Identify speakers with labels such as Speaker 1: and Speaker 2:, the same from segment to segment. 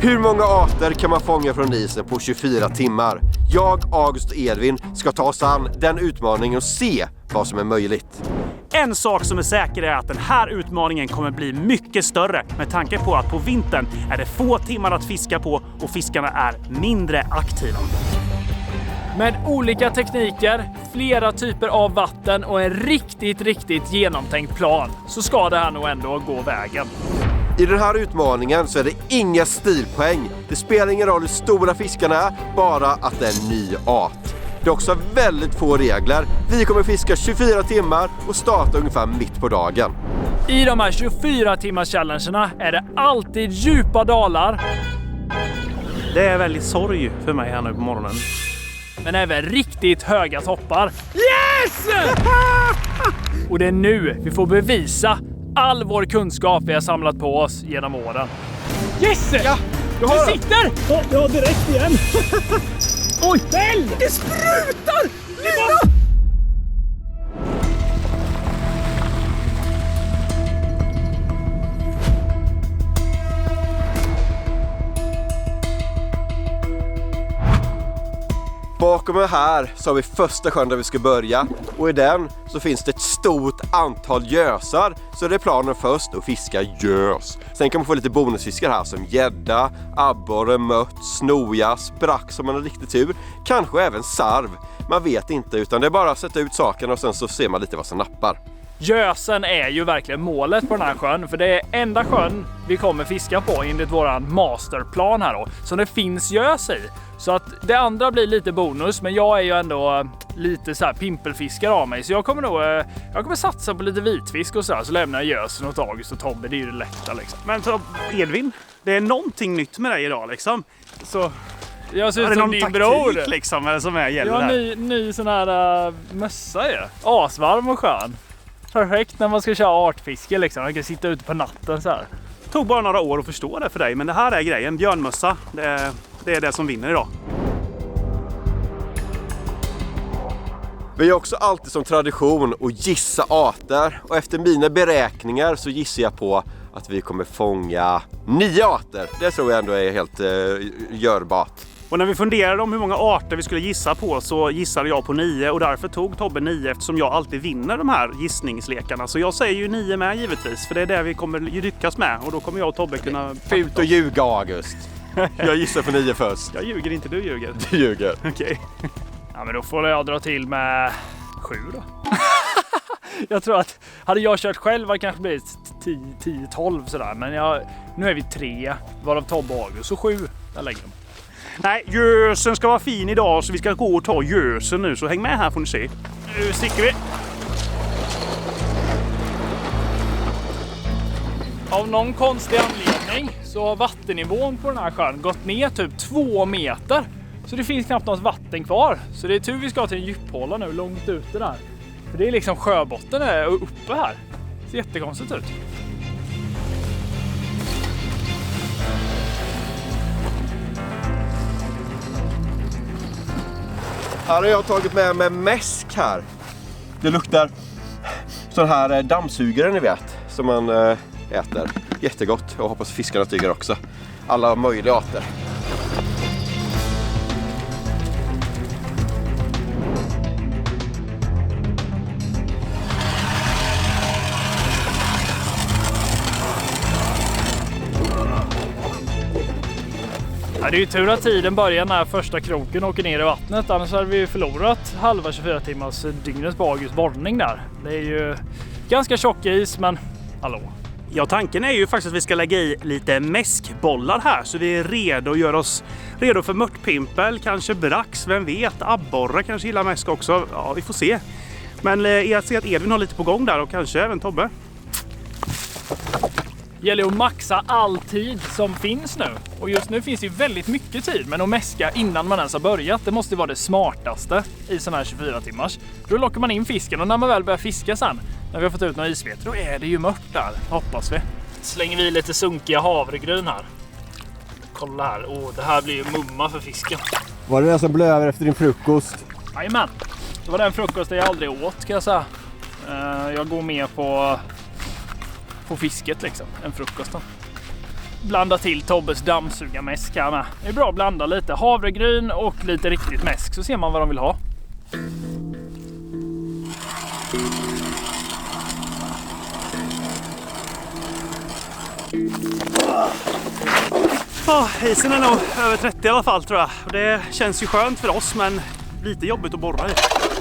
Speaker 1: Hur många arter kan man fånga från isen på 24 timmar? Jag, August och Edvin ska ta oss an den utmaningen och se vad som är möjligt.
Speaker 2: En sak som är säker är att den här utmaningen kommer bli mycket större med tanke på att på vintern är det få timmar att fiska på och fiskarna är mindre aktiva.
Speaker 3: Med olika tekniker, flera typer av vatten och en riktigt genomtänkt plan så ska det här nog ändå gå vägen.
Speaker 1: I den här utmaningen så är det inga stilpoäng. Det spelar ingen roll hur stora fiskarna är, bara att det är en ny art. Det är också väldigt få regler. Vi kommer fiska 24 timmar och starta ungefär mitt på dagen.
Speaker 3: I de här 24 timmars challengerna är det alltid djupa dalar.
Speaker 2: Det är väldigt sorg för mig här nu på morgonen.
Speaker 3: Men även riktigt höga toppar. Yes! Och det är nu vi får bevisa all vår kunskap vi har samlat på oss genom åren. Yes!
Speaker 1: Ja,
Speaker 3: du sitter!
Speaker 2: Ja, direkt igen.
Speaker 3: Oj! Väl! Det sprutar! Lilla!
Speaker 1: Bakom mig här så har vi första sjön där vi ska börja. Och i den så finns det ett stort antal gösar. Så det är planen först att fiska gös. Sen kan man få lite bonusfiskar här som gädda, abborre, mört, snoja, sprack som man har riktigt tur. Kanske även sarv. Man vet inte, utan det är bara att sätta ut sakerna och sen så ser man lite vad som nappar.
Speaker 3: Gösen är ju verkligen målet på den här sjön, för det är enda sjön vi kommer fiska på enligt våran masterplan här då, så det finns gös i. Så att det andra blir lite bonus, men jag är ju ändå lite så här pimpelfiskare av mig, så jag kommer satsa på lite vitfisk och så lämnar jag gösen åt August och Tobbe, det är ju det lätta liksom.
Speaker 2: Men så Edvin, det är någonting nytt med dig idag liksom. Så
Speaker 3: jag ser ut
Speaker 2: som
Speaker 3: som din bror
Speaker 2: liksom, eller som är gäller
Speaker 3: där. Jag har ny sån här mössa ju. Asvarm och skön. Perfekt när man ska köra artfiske liksom. Man kan sitta ute på natten så här.
Speaker 2: Tog bara några år att förstå det för dig, men det här är grejen. Björnmössa, det är det som vinner idag.
Speaker 1: Vi har också alltid som tradition att gissa arter. Och efter mina beräkningar så gissar jag på att vi kommer fånga 9 arter. Det tror jag ändå är helt görbart.
Speaker 2: Och när vi funderade om hur många arter vi skulle gissa på så gissade jag på 9 och därför tog Tobbe 9 eftersom jag alltid vinner de här gissningslekarna. Så jag säger ju 9 med givetvis, för det är det vi kommer lyckas med och då kommer jag och Tobbe kunna...
Speaker 1: Ut och ljuga, August. Jag gissar på 9 först.
Speaker 2: Jag ljuger inte, du ljuger.
Speaker 1: Du ljuger.
Speaker 2: Okej.
Speaker 3: Ja, men då får jag dra till med 7 då. Jag tror att hade jag kört själv hade det kanske blivit 10-12 sådär. Men nu är vi 3, varav Tobbe och August, så 7, där lägger de.
Speaker 2: Nej, gösen ska vara fin idag så vi ska gå och ta gösen nu, så häng med här får ni se.
Speaker 3: Nu sticker vi. Av någon konstig anledning så har vattennivån på den här sjön gått ner typ 2 meter. Så det finns knappt något vatten kvar. Så det är tur vi ska till en djuphåla nu, långt ute där. För det är liksom sjöbotten är uppe här. Det ser jättekonstigt ut.
Speaker 1: Här har jag tagit med mig mäsk här. Det luktar sån här dammsugare ni vet, som man äter. Jättegott. Jag hoppas fiskarna tycker också. Alla möjliga arter.
Speaker 3: Ja, det är ju tur att tiden börjar när första kroken åker ner i vattnet, annars hade vi förlorat halva 24 timmars dygnets på Augusts borrning där. Det är ju ganska tjock is, men hallå.
Speaker 2: Ja, tanken är ju faktiskt att vi ska lägga i lite mäskbollar här så vi är redo och gör oss redo för mörtpimpel, kanske brax, vem vet, abborre kanske gillar mäsk också. Ja, vi får se. Men jag ser att Edvin har lite på gång där och kanske även Tobbe.
Speaker 3: Gäller att maxa all tid som finns nu. Och just nu finns det ju väldigt mycket tid, men att mäska innan man ens har börjat, det måste vara det smartaste i sån här 24 timmars. Då lockar man in fisken och när man väl börjar fiska sen, när vi har fått ut några isvete, då är det ju mört där, hoppas vi. Slänger vi lite sunkiga havregryn här. Kolla här, det här blir ju mumma för fisken.
Speaker 1: Var det den som blev över efter din frukost?
Speaker 3: Jajamän, det var den frukosten jag aldrig åt kan jag säga. Jag går med på fisket liksom, en frukosten. blanda till Tobbes dammsugarmäsk här med. Det är bra att blanda lite havregryn och lite riktigt mäsk så ser man vad de vill ha.
Speaker 2: Isen är nog över 30 i alla fall tror jag. Och det känns ju skönt för oss men lite jobbigt att borra i.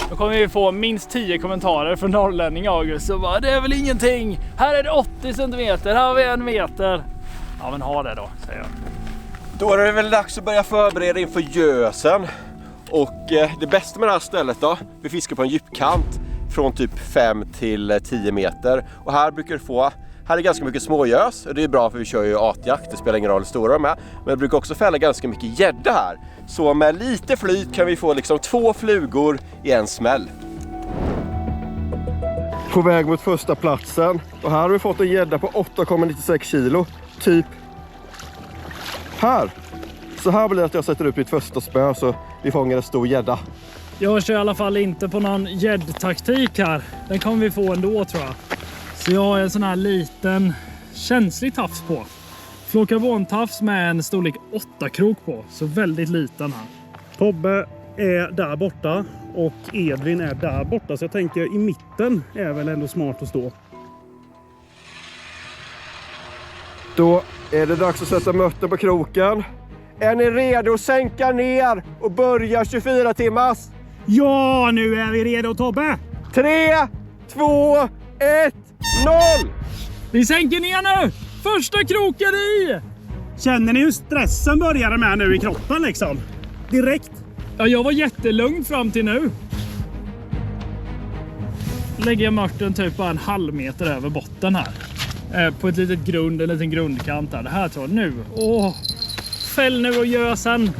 Speaker 3: Då kommer vi få minst 10 kommentarer från norrlänning August. Så bara, det är väl ingenting. Här är det 80 cm, här har vi 1 meter. Ja men ha det då, säger jag.
Speaker 1: Då är det väl dags att börja förbereda inför gösen. Och det bästa med det här stället då, vi fiskar på en djupkant från typ 5 till 10 meter. Och här brukar du få, här är ganska mycket smågös och det är bra för vi kör ju artjakt, det spelar ingen roll hur stora de är. Men det brukar också fälla ganska mycket gädda här. Så med lite flyt kan vi få liksom 2 flugor i en smäll. På väg mot första platsen och här har vi fått en gädda på 8,96 kilo. Typ här. Så här blir det att jag sätter upp mitt första spö så vi fångar en stor gädda.
Speaker 3: Jag kör i alla fall inte på någon gäddtaktik här. Den kommer vi få ändå tror jag. Så jag har en sån här liten känslig tafs på. Fluorokarbon-tafs med en storlek 8-krok på. Så väldigt liten här.
Speaker 2: Tobbe är där borta och Edvin är där borta. Så jag tänker i mitten är väl ändå smart att stå.
Speaker 1: Då är det dags att sätta mötten på kroken. Är ni redo att sänka ner och börja 24 timmars?
Speaker 2: Ja, nu är vi redo Tobbe!
Speaker 1: 3, 2, 1, 0!
Speaker 3: Vi sänker ner nu! Första kroken i!
Speaker 2: Känner ni hur stressen började med nu i kroppen liksom? Direkt.
Speaker 3: Ja, jag var jättelugn fram till nu. Lägger jag mörten typ bara 1/2 meter över botten här. På ett litet grund, en liten grundkant där. Det här tror jag nu. Åh! Fäll nu och gösen!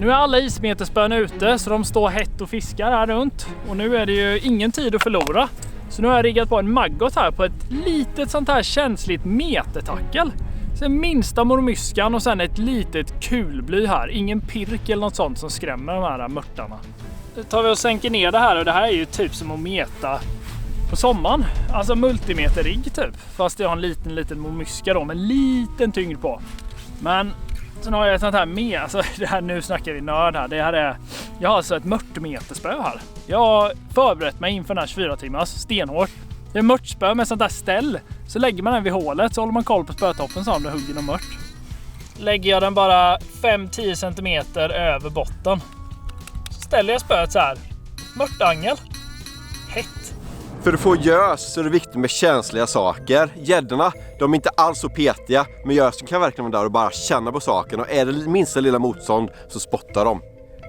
Speaker 3: Nu är alla ismeterspön ute så de står hett och fiskar här runt. Och nu är det ju ingen tid att förlora. Så nu har jag riggat på en maggot här på ett litet sånt här känsligt metertackel. Sen minsta mormyskan och sen ett litet kulbly här. Ingen pirk eller något sånt som skrämmer de här mörtarna. Nu tar vi och sänker ner det här och det här är ju typ som att meta på sommaren. Alltså multimeterrigg typ. Fast jag har en liten mormyska då med liten tyngd på. Men sen har jag ett sånt här med, alltså det här, nu snackar vi nörd här. Det här är, jag har alltså ett mörtmeterspö här. Jag har förberett mig inför den här 24 timmars stenhårt. Det är mörtspö med sånt där ställ. Så lägger man den vid hålet så håller man koll på spötoppen så om det hugger någon mört. Lägger jag den bara 5-10 cm över botten. Så ställer jag spöet så här. Mörtangel. Hett.
Speaker 1: För att få gös så är det viktigt med känsliga saker. Gäddorna, de är inte alls så petiga, men gösen kan verkligen vara där och bara känna på saken. Och är det minsta lilla motstånd så spottar de.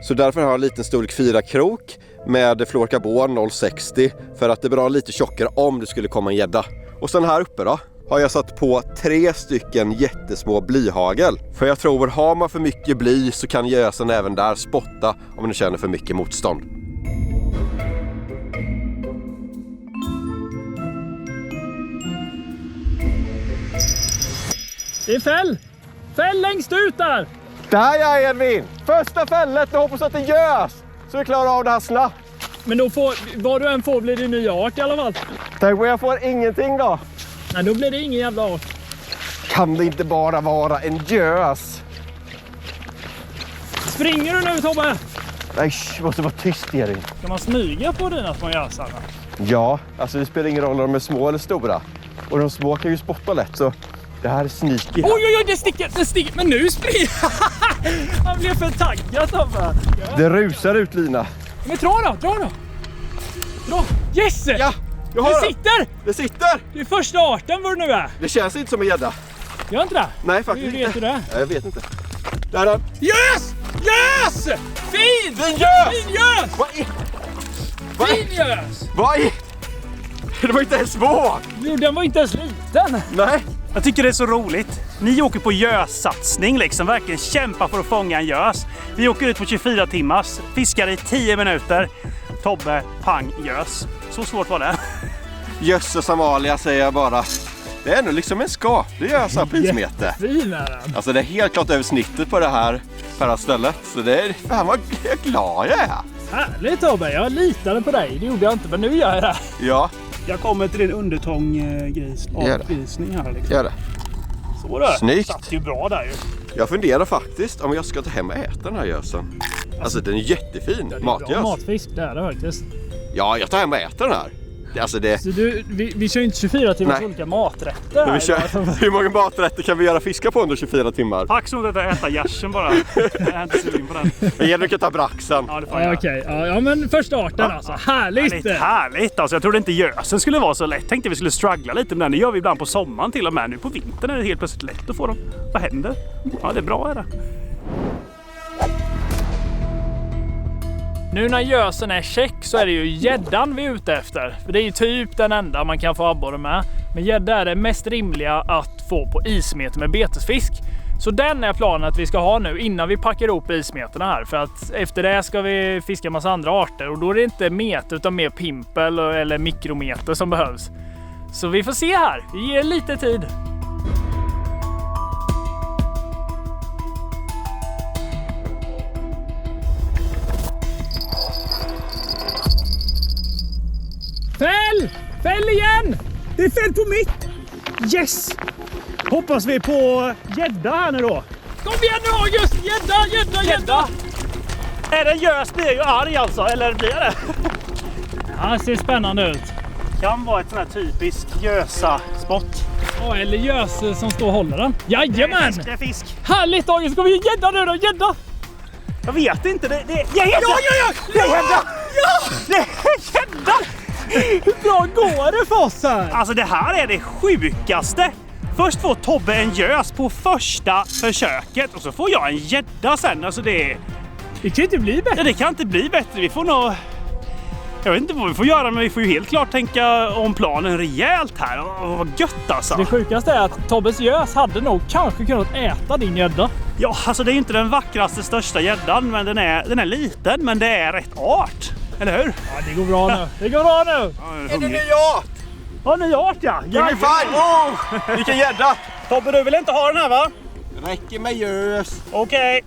Speaker 1: Så därför har jag en liten storlek 4-krok med fluorokarbon 0,60 för att det är bra lite tjockare om det skulle komma en gädda. Och sen här uppe då har jag satt på 3 stycken jättesmå blyhagel. För jag tror har man för mycket bly så kan gösen även där spotta om den känner för mycket motstånd.
Speaker 3: Det är fäll! Fäll längst ut där!
Speaker 1: Där är Edvin! Första fället, jag hoppas att det görs! Så vi klarar av det här snabbt.
Speaker 3: Men då får, vad du än får blir det en ny art i alla fall.
Speaker 1: Tänk om jag får ingenting då.
Speaker 3: Nej, då blir det ingen jävla art.
Speaker 1: Kan det inte bara vara en gös?
Speaker 3: Springer du nu Tobbe?
Speaker 1: Nej, måste vara tyst Erik.
Speaker 3: Kan man smyga på dina små gösar?
Speaker 1: Ja, alltså det spelar ingen roll om de är små eller stora. Och de små kan ju spotta lätt så det här är sneaky.
Speaker 3: Oj, det sticker. Men nu springer han blev för taggad Tobbe. Ja.
Speaker 1: Det rusar ut lina.
Speaker 3: Men dra då. Dra. Yes!
Speaker 1: Ja, jag har
Speaker 3: det sitter!
Speaker 1: Det sitter!
Speaker 3: Det är första arten vad det nu är.
Speaker 1: Det känns inte som en gädda.
Speaker 3: Gör inte det?
Speaker 1: Nej, faktiskt
Speaker 3: Hur vet du det?
Speaker 1: Jag vet inte. Där är den.
Speaker 3: Yes! Fin!
Speaker 1: Fin gös!
Speaker 3: Fin gös! Fin gös!
Speaker 1: Vad är? Det var inte ens svår!
Speaker 3: Jo, den var inte ens liten.
Speaker 1: Nej.
Speaker 2: Jag tycker det är så roligt. Ni åker på gössatsning liksom, verkligen kämpa för att fånga en gös. Vi åker ut på 24 timmars, fiskar i 10 minuter. Tobbe, pang, gös. Så svårt var det.
Speaker 1: Jösses Amalia säger jag bara. Det är ändå liksom en skaplig gösa på ismeter.
Speaker 3: Fin är den.
Speaker 1: Alltså det är helt klart över snittet på det här stället. Så det är, fan vad glad jag är.
Speaker 3: Härligt Tobbe, jag litade på dig. Det gjorde jag inte, men nu gör jag det.
Speaker 1: Ja,
Speaker 2: Jag kommer till din undertånggrisning här liksom.
Speaker 1: Gör det.
Speaker 2: Så där.
Speaker 1: Snyggt.
Speaker 2: Satt ju bra där ju.
Speaker 1: Jag funderar faktiskt om jag ska ta hem och äta den här gösen. Alltså den är jättefin. Matgös.
Speaker 3: Matfisk, det är det faktiskt.
Speaker 1: Ja, jag tar hem och äter den här. Alltså det...
Speaker 3: Så vi kör ju inte 24 timmars olika maträtter här.
Speaker 1: Vi kör... Hur många maträtter kan vi göra fiska på under 24 timmar?
Speaker 2: Tack så mycket att äta gärsen bara. Jag är inte sugen på den.
Speaker 1: Jag kan ta braxen.
Speaker 2: Ja, det får jag.
Speaker 3: Okej. Ja, men första arten alltså. Härligt!
Speaker 2: Härligt alltså. Jag trodde inte gösen skulle vara så lätt. Tänkte vi skulle struggla lite med den. Det gör vi ibland på sommaren till och med. Nu på vintern är det helt plötsligt lätt att få dem. Vad händer? Ja, det är bra är det.
Speaker 3: Nu när gösen är check så är det ju gäddan vi är ute efter. För det är ju typ den enda man kan få abborre med. Men gädda är det mest rimliga att få på ismeter med betesfisk. Så den är planen att vi ska ha nu innan vi packar ihop ismeterna här. För att efter det ska vi fiska en massa andra arter. Och då är det inte meter utan mer pimpel eller mikrometer som behövs. Så vi får se här. Vi ger lite tid. Fäll! Fäll igen!
Speaker 2: Det är fel på mitt! Yes! Hoppas vi på gädda här nu då.
Speaker 3: Kom igen nu August! Gädda!
Speaker 2: Är det gös blir ju arg alltså, eller blir det?
Speaker 3: Ja, det ser spännande ut.
Speaker 2: Kan vara ett sån här typiskt gösa-spott.
Speaker 3: Ja, eller gös som står och håller den. Jajamän!
Speaker 2: Det är fisk.
Speaker 3: Härligt August! Ska vi gädda nu då? Gädda!
Speaker 2: Jag vet inte, det är gädda! Det är gädda! Det är gädda!
Speaker 3: Hur bra går det för oss här?
Speaker 2: Alltså det här är det sjukaste. Först får Tobbe en gös på första försöket och så får jag en gädda sen. Alltså det
Speaker 3: kan inte bli bättre.
Speaker 2: Ja, det kan inte bli bättre. Vi får nog... Jag vet inte vad vi får göra, men vi får ju helt klart tänka om planen rejält här. Vad gött alltså.
Speaker 3: Det sjukaste är att Tobbes gös hade nog kanske kunnat äta din gädda.
Speaker 2: Ja, alltså det är inte den vackraste största gäddan, men den är liten, men det är rätt art. Eller hur?
Speaker 3: Ja, det går bra nu. Det går bra nu.
Speaker 1: Är det ny art?
Speaker 2: Ja, ny art ja.
Speaker 1: Vilken gädda!
Speaker 2: Tobbe, du vill inte ha den här va?
Speaker 1: Det räcker med gös.
Speaker 2: Okej.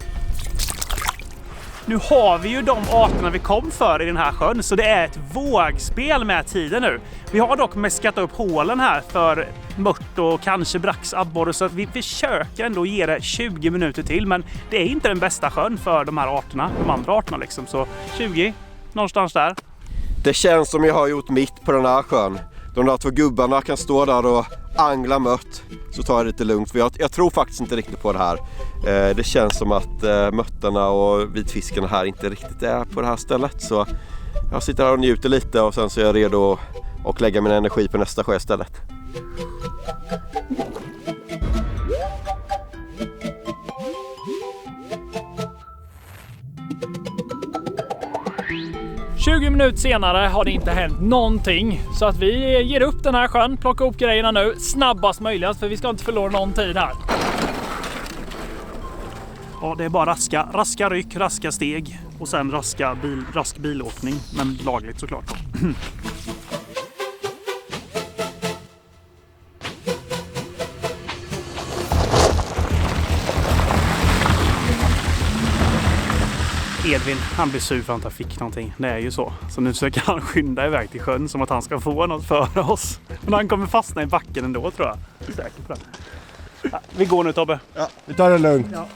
Speaker 2: Nu har vi ju de arterna vi kom för i den här sjön, så det är ett vågspel med tiden nu. Vi har dock mäskat upp hålen här för mört och kanske brax abborre, så att vi försöker ändå ge det 20 minuter till, men det är inte den bästa sjön för de här arterna, de andra arterna liksom, så 20, någonstans där.
Speaker 1: Det känns som jag har gjort mitt på den här sjön. De där två gubbarna kan stå där och angla mött. Så tar jag det lite lugnt, för jag tror faktiskt inte riktigt på det här. Det känns som att mötterna och vitfiskarna här inte riktigt är på det här stället. Så jag sitter här och njuter lite och sen så är jag redo att lägga min energi på nästa sjö istället.
Speaker 3: ...20 minuter senare har det inte hänt någonting. Så att vi ger upp den här sjön, plockar upp grejerna nu snabbast möjligt, för vi ska inte förlora någon tid här.
Speaker 2: Ja, det är bara raska ryck, raska steg och sen rask bilåkning, men lagligt såklart då. Edvin, han blir sur för att han inte fick någonting. Det är ju så. Så nu försöker han skynda iväg till sjön som att han ska få något för oss. Men han kommer fastna i backen ändå, tror jag. Jag är säker på det. Ja, vi går nu, Tobbe.
Speaker 4: Ja, vi tar det lugnt. Ja.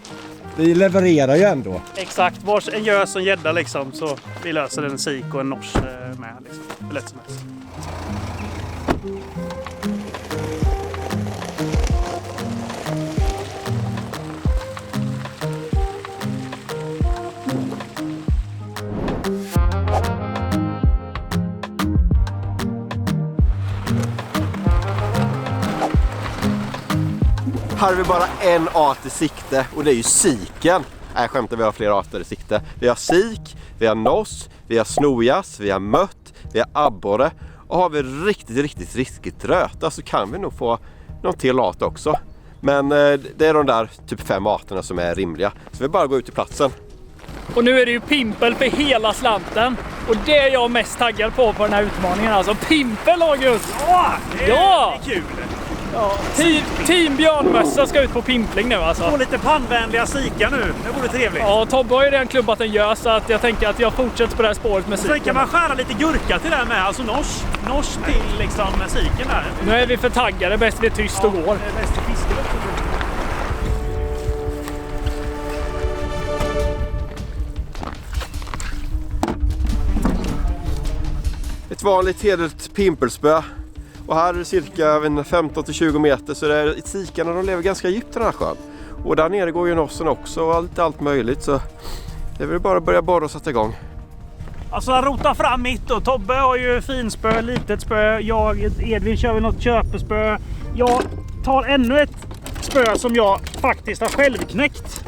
Speaker 4: Vi levererar ju ändå.
Speaker 2: Exakt, vars en gös och en gädda liksom, så vi löser en sik och en nors med liksom. Det är lätt som helst.
Speaker 1: Här har vi bara en art i sikte och det är ju siken. Nej, skämtar, vi har flera arter i sikte. Vi har sik, vi har noss, vi har snojas, vi har mött, vi har abborre. Och har vi riktigt röta så kan vi nog få någon till art också. Men det är de där typ 5 arterna som är rimliga. Så vi bara går ut till platsen.
Speaker 3: Och nu är det ju pimpel för hela slanten. Och det är jag mest taggad på den här utmaningen. Alltså pimpel, August!
Speaker 2: Ja, det är kul!
Speaker 3: Ja, team Björnmössa ska ut på pimpling nu alltså.
Speaker 2: Och lite pannvänliga sika nu. Det vore trevligt.
Speaker 3: Ja, Tobbe har ju redan klubbat en gör så att jag tänker att jag fortsätter på det här spåret med siken.
Speaker 2: Sen kan man skära lite gurka till det här med. Alltså nors till liksom siken där.
Speaker 3: Nu är vi för taggade, bäst vi är tyst och går.
Speaker 2: Det är bäst i fisket också.
Speaker 1: Ett vanligt hederligt pimpelspö. Och här är det cirka 15-20 meter, så det är sikarna, de lever ganska djupt i den här sjön. Och där nere går ju nossen också och allt möjligt, så det är väl bara att börja borra och sätta igång.
Speaker 2: Alltså han rotar fram mitt och Tobbe har ju finspö, litet spö. Edvin kör väl något köpespö. Jag tar ännu ett spö som jag faktiskt har självknäckt.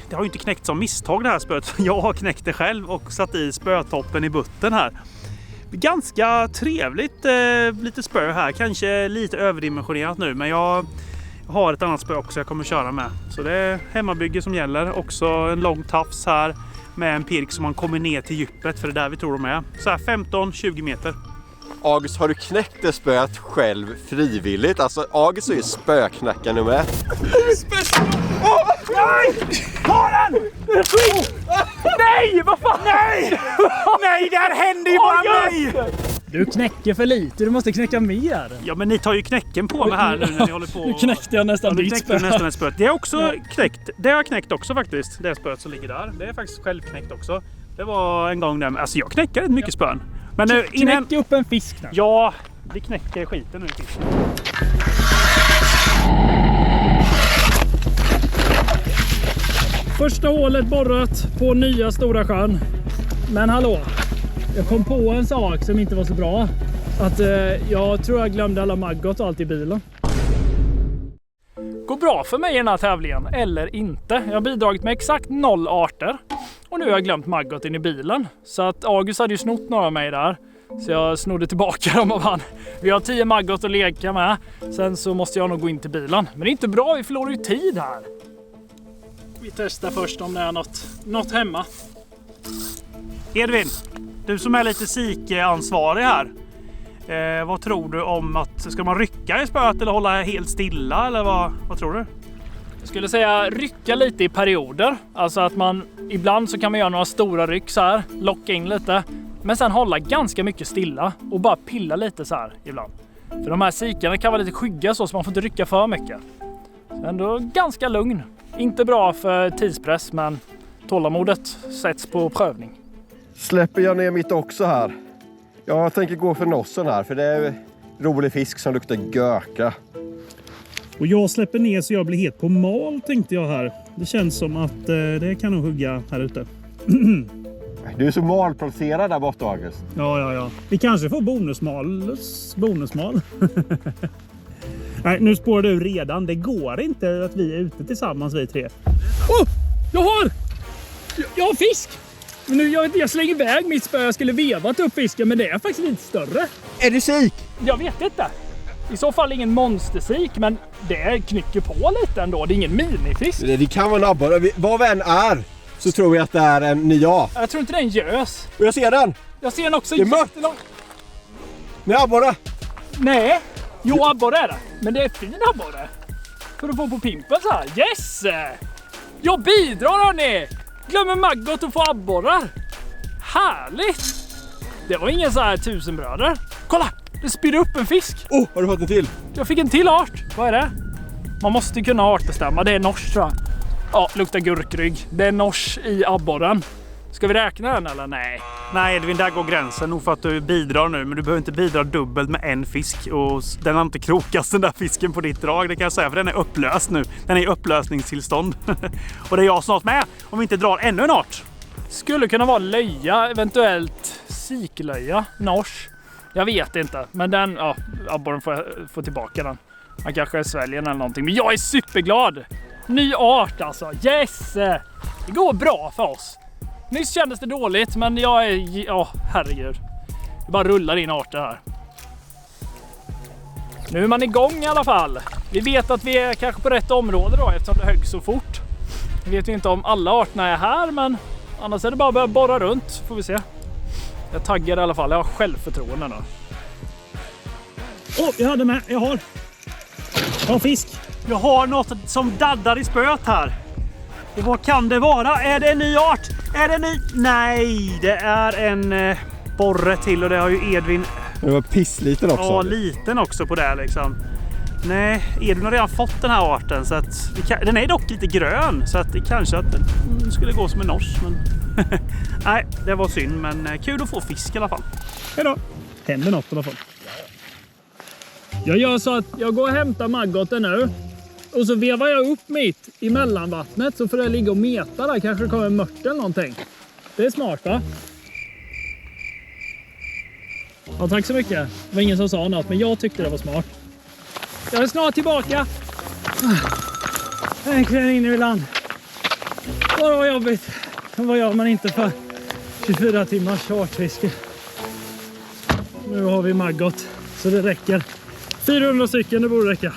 Speaker 2: Det har ju inte knäckt som misstag det här spöet. Jag har knäckt det själv och satt i spötoppen i butten här. Ganska trevligt lite spö här. Kanske lite överdimensionerat nu, men jag har ett annat spö också jag kommer köra med. Så det är hemmabygge som gäller. Också en lång tafs här med en pirk som man kommer ner till djupet, för det är där vi tror de är. Så här 15-20 meter.
Speaker 1: August, har du knäckt det spöet själv frivilligt? Alltså August är ju spöknäckaren nummer 1.
Speaker 2: Nej! Ta den!
Speaker 3: Nej, vad fan?
Speaker 2: Nej! Nej, det här händer ju bara mig!
Speaker 3: Du knäcker för lite, du måste knäcka mer.
Speaker 2: Ja, men ni tar ju knäcken på mig här nu när ni håller på.
Speaker 3: Nu knäckte jag nästan ditt spö.
Speaker 2: Nästan ett spöet. Det är också knäckt. Det har jag knäckt också faktiskt. Det spöet som ligger där. Det är faktiskt självknäckt också. Det var en gång där. Alltså jag knäcker rätt mycket spön. Men nu innan...
Speaker 3: Knäck upp en fisk nu.
Speaker 2: Ja, vi knäcker skiten nu.
Speaker 3: Första hålet borrat på nya Stora sjön. Men hallå, jag kom på en sak som inte var så bra. Att jag tror jag glömde alla maggot och allt i bilen. Går bra för mig i den här tävlingen, eller inte. Jag har bidragit med exakt 0 arter. Och nu har jag glömt maggot in i bilen. Så att August hade ju snott några av mig där. Så jag snodde tillbaka dem av han. Vi har 10 maggot att leka med. Sen så måste jag nog gå in till bilen. Men det är inte bra, vi förlorar ju tid här. Vi testar först om det är något hemma.
Speaker 2: Edvin, du som är lite sikansvarig här. Vad tror du om att, ska man rycka i spöet eller hålla helt stilla, eller vad tror du?
Speaker 3: Jag skulle säga rycka lite i perioder. Alltså att man, ibland så kan man göra några stora ryck så här, locka in lite. Men sen hålla ganska mycket stilla och bara pilla lite så här ibland. För de här sikarna kan vara lite skygga så man får inte rycka för mycket. Så ändå ganska lugn. Inte bra för tidspress, men tålamodet sätts på prövning.
Speaker 1: Släpper jag ner mitt också här. Jag tänker gå för nossen här, för det är rolig fisk som luktar göka.
Speaker 2: Och jag släpper ner så jag blir helt på mal, tänkte jag här. Det känns som att det kan nog hugga här ute.
Speaker 1: Du är så malplacerad där borta, August.
Speaker 2: Ja. Vi kanske får bonusmal. Nej, nu spårar du redan. Det går inte att vi är ute tillsammans, vi tre.
Speaker 3: Jag har fisk! Men nu, jag slänger iväg mitt spö. Jag skulle vevat upp fisken, men det är faktiskt lite större.
Speaker 1: Är du sik?
Speaker 3: Jag vet inte. I så fall ingen monstersik, men det knycker på lite ändå. Det är ingen minifisk.
Speaker 1: Det kan vara en abborre. Vad vi än är så tror jag att det är en nya.
Speaker 3: Jag tror inte det är en gös.
Speaker 1: Och jag ser den.
Speaker 3: Jag ser den också.
Speaker 1: Det är mörkt. Nej, abborre.
Speaker 3: Nej. Jo, abborre är det. Men det är fin abborre. För att få på pimpen så här. Yes! Jag bidrar, hörni! Glömmer maggot att få abborrar. Härligt! Det var ingen så här tusenbröder. Kolla! Det spyr upp en fisk.
Speaker 1: Har du fått en till?
Speaker 3: Jag fick en till art. Vad är det? Man måste kunna artbestämma. Det är nors, tror jag. Ja, luktar gurkrygg. Det är nors i abborren. Ska vi räkna den eller nej?
Speaker 2: Nej, Edvin, där går gränsen. Nog för att du bidrar nu, men du behöver inte bidra dubbelt med en fisk. Och den har inte krokats, den där fisken, på ditt drag, det kan jag säga. För den är upplöst nu. Den är i upplösningstillstånd. Och det är jag snart med, om vi inte drar ännu en art.
Speaker 3: Skulle kunna vara löja, eventuellt siklöja, nors. Jag vet inte, men den, ja, abborren får tillbaka den. Han kanske sväljer den eller någonting. Men jag är superglad! Ny art alltså, yes! Det går bra för oss. Nyss kändes det dåligt, men jag är... Ja, herregud. Det bara rullar in arter här. Nu är man igång i alla fall. Vi vet att vi är kanske på rätt område då, eftersom det högg så fort. Vi vet ju inte om alla arterna är här, men annars är det bara att börja borra runt, får vi se. Jag taggar i alla fall, jag har självförtroende nu.
Speaker 2: Jag hade med, jag har. Ja, fisk. Jag har något som daddar i spöet här. Och vad kan det vara? Är det en ny art? Är det en ny? Nej, det är en borre till och det har ju Edvin.
Speaker 1: Det var pissliten också.
Speaker 2: Ja, liten också på det liksom. Nej, Edvin har redan fått den här arten så att den är dock lite grön så att det kanske att den skulle gå som en norsk, men nej, det var synd, men kul att få fisk i alla fall. Hej då. Händer något i alla fall.
Speaker 3: Jag gör så att jag går och hämtar maggoten nu. Och så vevar jag upp mitt i mellanvattnet så får det ligga och meta där. Kanske det kommer en mört eller någonting. Det är smart, va? Ja, tack så mycket. Det var ingen som sa något, men jag tyckte det var smart. Jag är snart tillbaka. Äntligen inne i land. Det var jobbigt. Vad gör man inte för 24 timmars chartfiske? Nu har vi maggot så det räcker. 400 stycken, det borde räcka.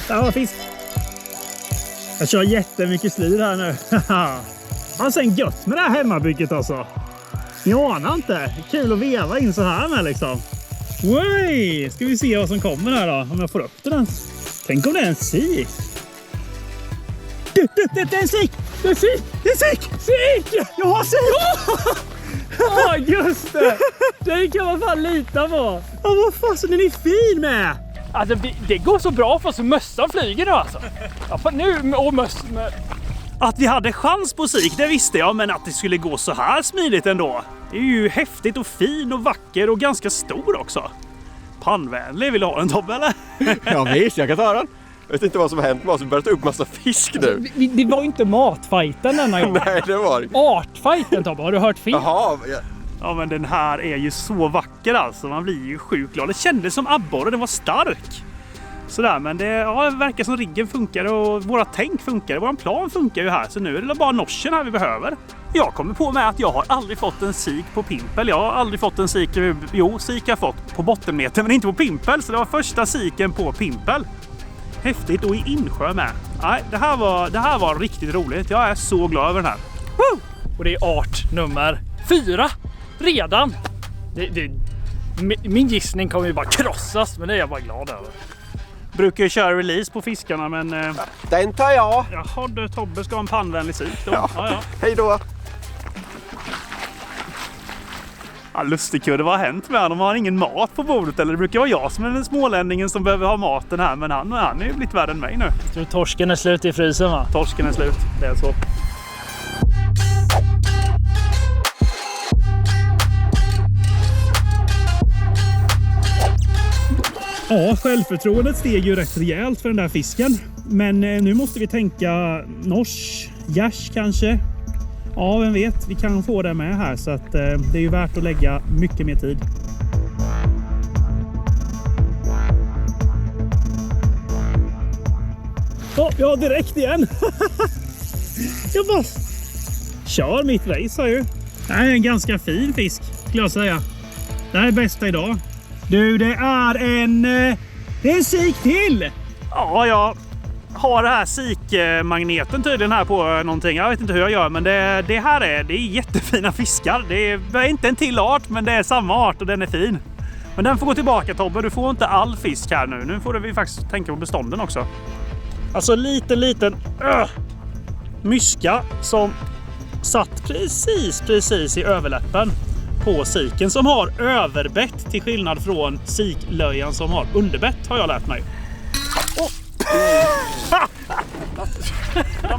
Speaker 3: Där var fisk. Jag kör jättemycket slir här nu. Alltså en gött med det här hemmabygget alltså. Ni anar inte. Kul att veva in så här med liksom. Oj! Ska vi se vad som kommer här då. Om jag får upp den. Tänk om det är en sik. Det är en sik! Det är en sik! Det är en sik! Sik! Jag har sik! Ja, just det! Det kan man fan lita på. Ja, vad fasen är ni fin med? Alltså, det går så bra för oss. Mössan flyger nu alltså. Ja, för nu och mössan.
Speaker 2: Att vi hade chans på sik, det visste jag, men att det skulle gå så här smidigt ändå. Det är ju häftigt och fin och vacker och ganska stor också. Pannvänlig, vill du ha en Tobbe eller?
Speaker 1: Ja visst, jag kan ta den. Jag vet inte vad som har hänt med oss, vi börjat ta upp massa fisk nu.
Speaker 3: Det var ju inte matfighten denna gång.
Speaker 1: Nej, det var det.
Speaker 3: Artfighten Tobbe, har du hört fel?
Speaker 1: Jaha,
Speaker 2: Ja, men den här är ju så vacker alltså. Man blir ju sjukt glad. Det kändes som abborre, den var stark. Sådär, men det verkar som riggen funkar och våra tänk funkar. Våran plan funkar ju här, så nu är det bara norsen här vi behöver. Jag kommer på med att jag har aldrig fått en sik på pimpel. Jag har aldrig fått en sik, jo, sik har jag fått på bottenmeter, men inte på pimpel. Så det var första siken på pimpel. Häftigt, och i insjö med. Nej, det här var riktigt roligt. Jag är så glad över den här.
Speaker 3: Woo! Och det är art nummer 4 redan. Min gissning kommer ju bara krossas, men det är jag bara glad över.
Speaker 2: Brukar ju köra release på fiskarna, men
Speaker 1: den tar jag.
Speaker 2: jaha, du Tobbe ska ha en pannvänlig sik då.
Speaker 1: Ja.
Speaker 2: Ja.
Speaker 1: Hej då.
Speaker 2: Ja, lustigt kul, vad har hänt med honom? Har han ingen mat på bordet? Eller det brukar vara jag som är den smålänningen som behöver ha maten här, men han är ju blivit värre än mig nu.
Speaker 3: Jag tror torsken är slut i frysen, va?
Speaker 2: Torsken är slut, det är så. Ja, självförtroendet steg ju rätt rejält för den där fisken. Men nu måste vi tänka nors, gärs kanske. Ja, vem vet, vi kan få det med här, så att det är ju värt att lägga mycket mer tid. Ja, direkt igen. Jag bara kör mitt race här ju. Det här är en ganska fin fisk, skulle jag säga. Det här är bästa idag. Du, det är en sik till! Ja, jag har det här sikmagneten tydligen här på någonting. Jag vet inte hur jag gör, men det här är jättefina fiskar. Det är inte en till art, men det är samma art och den är fin. Men den får gå tillbaka, Tobbe. Du får inte all fisk här nu. Nu får vi faktiskt tänka på bestånden också. Alltså liten myska som satt precis i överläppen på siken, som har överbett till skillnad från siklöjan som har underbett, har jag lärt mig. Oh.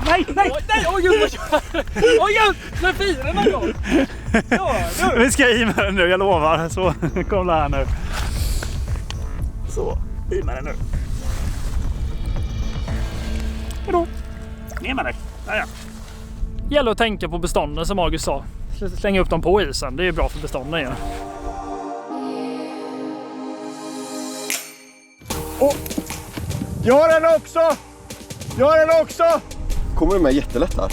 Speaker 2: Nej! Oj, med firorna då! Ja, vi ska i med den nu, jag lovar. Så, kom här nu. Så, i med den nu. Hejdå! Ner med dig. Där.
Speaker 3: Gäller att tänka på bestånden som August sa. Slänga upp dem på isen, det är bra för bestånden igen.
Speaker 1: Oh. Jag har den också! Kommer du med jättelätt här?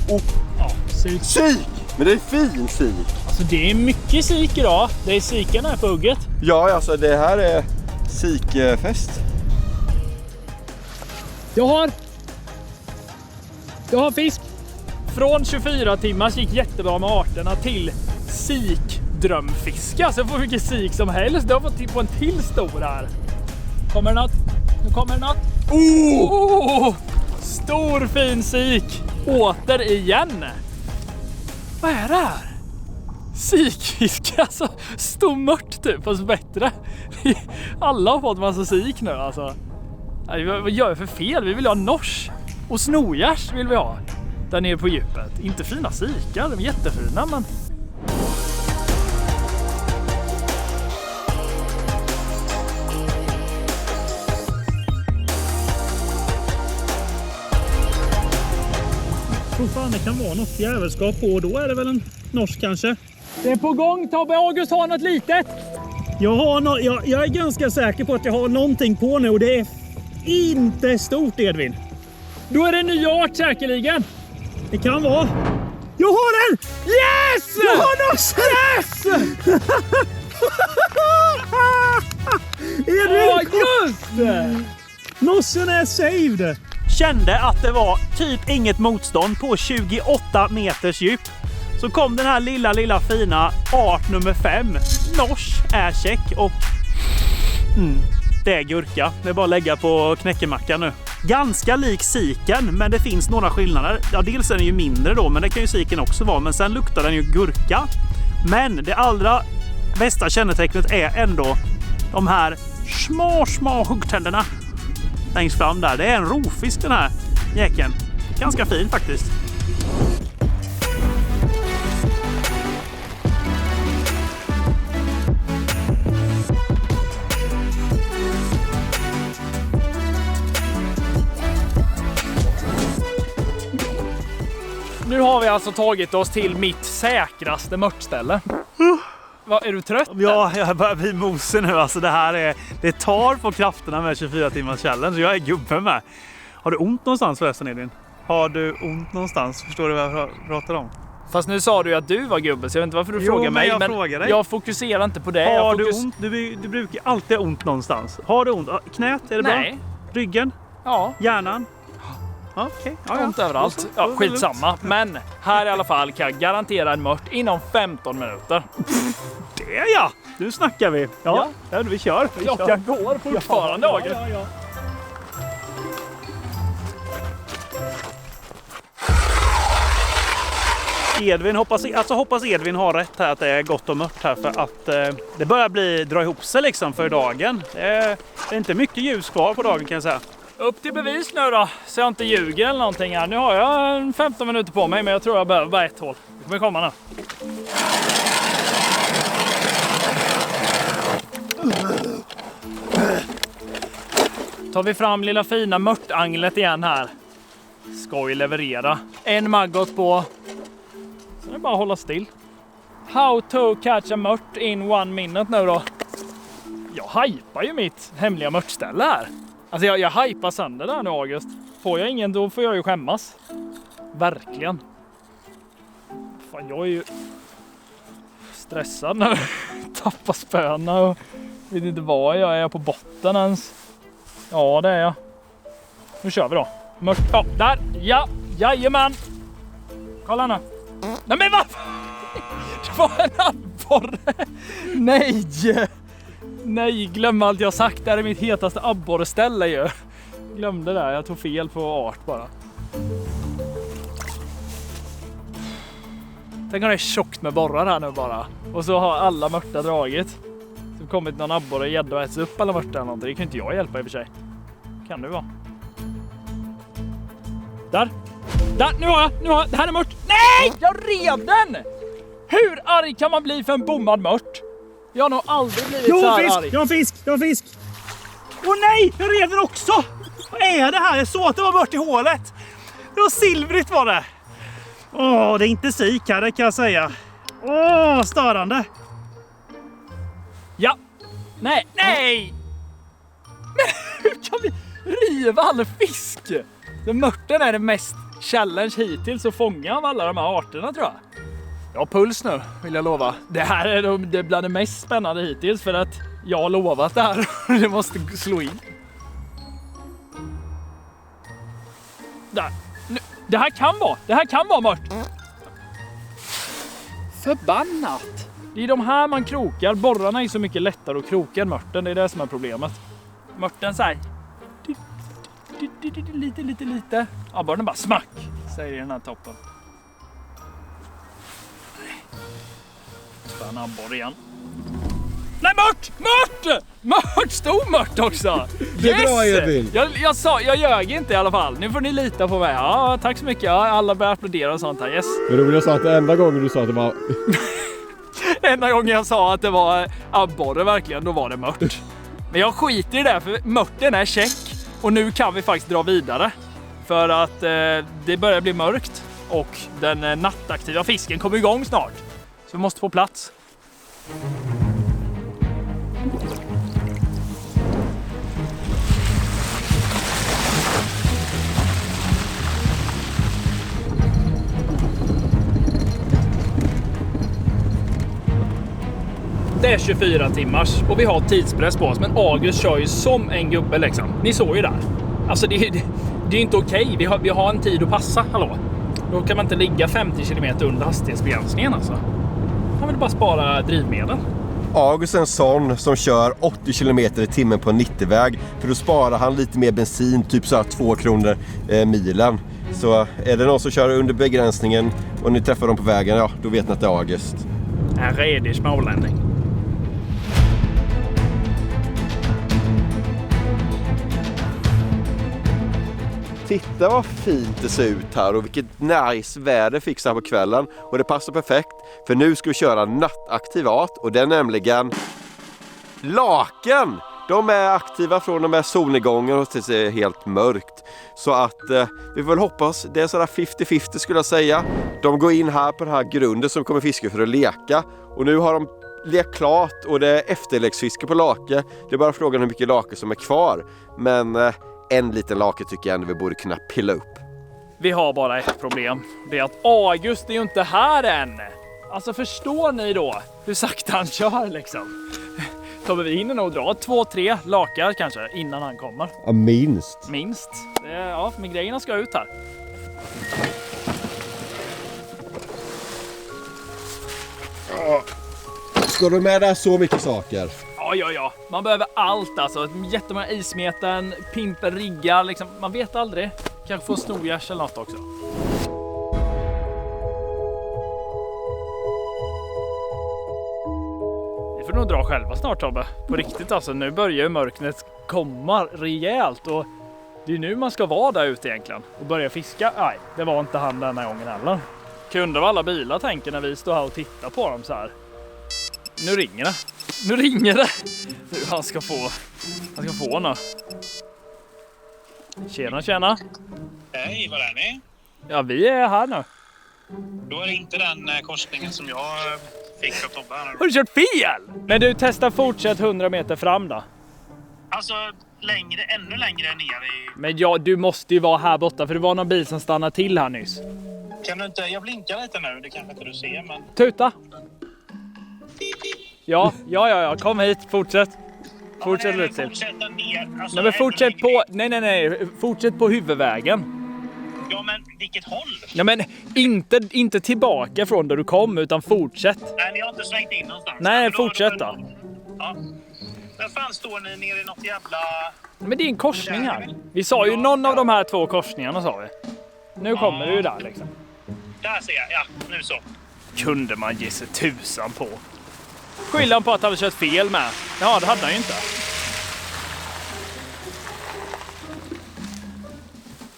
Speaker 1: Oh.
Speaker 3: Ja, sik.
Speaker 1: Sik! Men det är fin sik.
Speaker 3: Alltså det är mycket sik idag. Det är siken här på hugget.
Speaker 1: Ja, alltså det här är sikfest.
Speaker 3: Jag har Du har fisk. Från 24 timmar gick jättebra med arterna till sikdrömfiska. Så jag får mycket sik som helst. Du har fått på en till stor här. Kommer det något? Nu kommer det något. Oh! Stor fin sik. Återigen. Vad är det här? Sikfisk, alltså stor mört typ, fast bättre. Alla har fått massa sik nu alltså. Vad gör jag för fel? Vi vill ha nors och snojärs vill vi ha. Där nere på djupet. Inte fina sikar, de är jättefina men...
Speaker 2: Tror fan det kan vara något jävelskap på och då är det väl en norsk kanske.
Speaker 3: Det är på gång, Tobbe. August har något litet.
Speaker 2: Jag är ganska säker på att jag har någonting på nu och det är inte stort, Edvin.
Speaker 3: Då är det en ny art säkerligen.
Speaker 2: Det kan vara. Jag har den!
Speaker 3: Yes!
Speaker 2: Jag har norsk!
Speaker 3: Yes!
Speaker 2: Edvin!
Speaker 3: Just det!
Speaker 2: Norsen är saved! Kände att det var typ inget motstånd på 28 meters djup. Så kom den här lilla fina art nummer 5. Nors är check och det är gurka. Det är bara att lägga på knäckemackan nu. Ganska lik siken, men det finns några skillnader. Ja, dels är den ju mindre då, men det kan ju siken också vara. Men sen luktar den ju gurka. Men det allra bästa kännetecknet är ändå de här små huggtänderna längst fram där. Det är en rovfisk den här jäkeln. Ganska fin faktiskt.
Speaker 3: Nu har vi alltså tagit oss till mitt säkraste mörtställe. Är du trött?
Speaker 2: Ja, jag börjar bli mosig nu. Alltså det tar på krafterna med 24 timmars challenge. Jag är gubben med. Har du ont någonstans förresten, Edvin? Har du ont någonstans? Förstår du vad jag pratar om?
Speaker 3: Fast nu sa du ju att du var gubben, så jag vet inte varför du frågar mig.
Speaker 2: Jag frågar dig.
Speaker 3: Jag fokuserar inte på det.
Speaker 2: Har du ont? Du brukar alltid ha ont någonstans. Har du ont? Knät, är det bra?
Speaker 3: Nej.
Speaker 2: Ryggen?
Speaker 3: Ja.
Speaker 2: Hjärnan? Okej.
Speaker 3: Ja, ont överallt. Ja, skitsamma. Men här i alla fall kan jag garantera en mört inom 15 minuter.
Speaker 2: Det är ja! Nu snackar vi. Ja, vi kör.
Speaker 3: Klockan går fortfarande, August.
Speaker 2: Ja. Edvin, hoppas Edvin har rätt här att det är gott och mört här, för att det börjar dra ihop sig liksom för dagen. Det är inte mycket ljus kvar på dagen kan jag säga.
Speaker 3: Upp till bevis nu då, så jag inte ljuger eller någonting här. Nu har jag 15 minuter på mig, men jag tror jag behöver bara ett hål. Det kommer komma nu. Tar vi fram lilla fina mörtanglet igen här. Ska ju leverera. En maggot på. Så det är bara att hålla still. How to catch a mört in 1 minute nu då. Jag hypar ju mitt hemliga mörtställe här. Alltså jag hypar sönder där nu, August. Får jag ingen, då får jag ju skämmas. Verkligen. Fan, jag är ju stressad nu. Tappar spöna och vet inte vad jag är på botten ens. Ja, det är jag. Nu kör vi då. Mört. Ja, där. Ja, jajamän. Kolla nu. Nej, men vad? Det var en abborre. Nej. Nej, glöm allt jag sagt. Det här är mitt hetaste abborreställe ju. Glömde det. Jag tog fel på art bara. Tänk om det är tjockt med borrar här nu bara. Och så har alla mörtar dragit. Så kommit någon abborre, gädda och äts upp alla mörtar eller någonting. Det kan inte jag hjälpa i och för sig. Kan det vara? Där. Där, nu har jag. Det här är mört. Nej! Jag rev den! Hur arg kan man bli för en bommad mört? Jag har nog aldrig blivit så här arg.
Speaker 2: Jag har fisk! Åh nej! Jag rev den också! Vad är det här? Jag såg att det var mört i hålet. Det var silvrigt var det. Det är inte sik här, det kan jag säga. Störande.
Speaker 3: Ja. Nej! Men hur kan vi riva all fisk? Den mörten är det mest challenge hittills att fånga av alla de här arterna, tror jag. Jag har puls nu, vill jag lova. Det här är det bland det mest spännande hittills, för att jag har lovat det här. Det måste slå in. Där. Det här kan vara mört. Förbannat. Det är de här man krokar. Borrarna är så mycket lättare att kroka än mörten. Det är det som är problemet. Mörten så här. Lite. Abborren bara smack, säger den här toppen. En abborre igen. Nej, mört! Stor mört också!
Speaker 4: Det är bra, Edvin.
Speaker 3: Jag ljög inte i alla fall. Nu får ni lita på mig. Ja, tack så mycket. Ja, alla börjar applådera och sånt här. Yes.
Speaker 4: Men roligt, jag sa att enda gången du sa att det var...
Speaker 3: Enda gången jag sa att det var abborre verkligen, då var det mört. Men jag skiter i det, för mörten är check. Och nu kan vi faktiskt dra vidare. För att det börjar bli mörkt. Och den nattaktiva fisken kommer igång snart. Så vi måste få plats. Det är 24 timmars och vi har tidspress på oss. Men August kör ju som en gubbe liksom. Ni såg ju där. Alltså det är inte okej. Vi har en tid att passa, hallå. Då kan man inte ligga 50 km under hastighetsbegränsningen alltså. Han vill bara spara drivmedel.
Speaker 1: August är en sån som kör 80 km i timmen på en 90-väg. För då sparar han lite mer bensin, typ så här 2 kronor milen. Så är det någon som kör under begränsningen och ni träffar dem på vägen, ja, då vet ni att det är August.
Speaker 3: En redig smålänning.
Speaker 1: Titta vad fint det ser ut här och vilket nice väder fick så här på kvällen. Och det passar perfekt, för nu ska vi köra nattaktiv art och det är nämligen laken. De är aktiva från de här solnedgången och tills det är helt mörkt. Så att vi får väl hoppas, det är sådär 50-50 skulle jag säga. De går in här på den här grunden som kommer fiska för att leka. Och nu har de lekt klart och det är efterläggsfiske på lake. Det är bara frågan hur mycket lake som är kvar. Men en liten lake tycker jag ändå vi borde kunna pilla upp.
Speaker 3: Vi har bara ett problem. Det är att August är ju inte här än. Alltså förstår ni då hur sakta han kör liksom? Tobbe, vi hinner nog dra 2-3 lakar kanske innan han kommer.
Speaker 4: Ja, minst.
Speaker 3: Minst. Ja, men grejerna ska ut här.
Speaker 4: Ska du med där så mycket saker?
Speaker 3: Ja. Man behöver allt alltså. Jättemånga ismeten, pimper, riggar liksom. Man vet aldrig. Kanske få snogjärs eller något också. Vi får nog dra själva snart, Tobbe. På riktigt alltså. Nu börjar ju mörknet komma rejält. Och det är nu man ska vara där ute egentligen. Och börja fiska. Nej, det var inte han den här gången heller. Kunde vad alla bilar tänker när vi står här och tittar på dem så här. Nu ringer det. Nu han ska få nu. Tjena.
Speaker 5: Hej, var är ni?
Speaker 3: Ja, vi är här nu.
Speaker 5: Då är det inte den korsningen som jag fick av Tobbe här.
Speaker 3: Har du kört fel? Men du, testa fortsätt 100 meter fram då.
Speaker 5: Alltså, ännu längre ner i...
Speaker 3: Men ja, du måste ju vara här borta för det var någon bil som stannade till här nyss.
Speaker 5: Kan du inte... Jag blinkar lite nu, det kanske inte du ser, men...
Speaker 3: Tuta! Ja, kom hit, fortsätt. Fortsätt lite till.
Speaker 5: Fortsätta ner. Alltså,
Speaker 3: Nej, men fortsätt på... Nej. Fortsätt på huvudvägen.
Speaker 5: Ja, men vilket håll?
Speaker 3: Ja, men inte tillbaka från där du kom, utan fortsätt.
Speaker 5: Nej, ni har inte svängt in någonstans.
Speaker 3: Nej, fortsätt då.
Speaker 5: Ja. Men fan står ni nere i något jävla...
Speaker 3: Men det är en korsning här. Vi sa ju någon av de här 2 korsningarna, sa vi. Nu kommer du ju där liksom.
Speaker 5: Där ser jag, ja, nu så.
Speaker 3: Kunde man ge sig tusan på. Skillnaden på att han hade kört fel med. Ja, det hade han ju inte.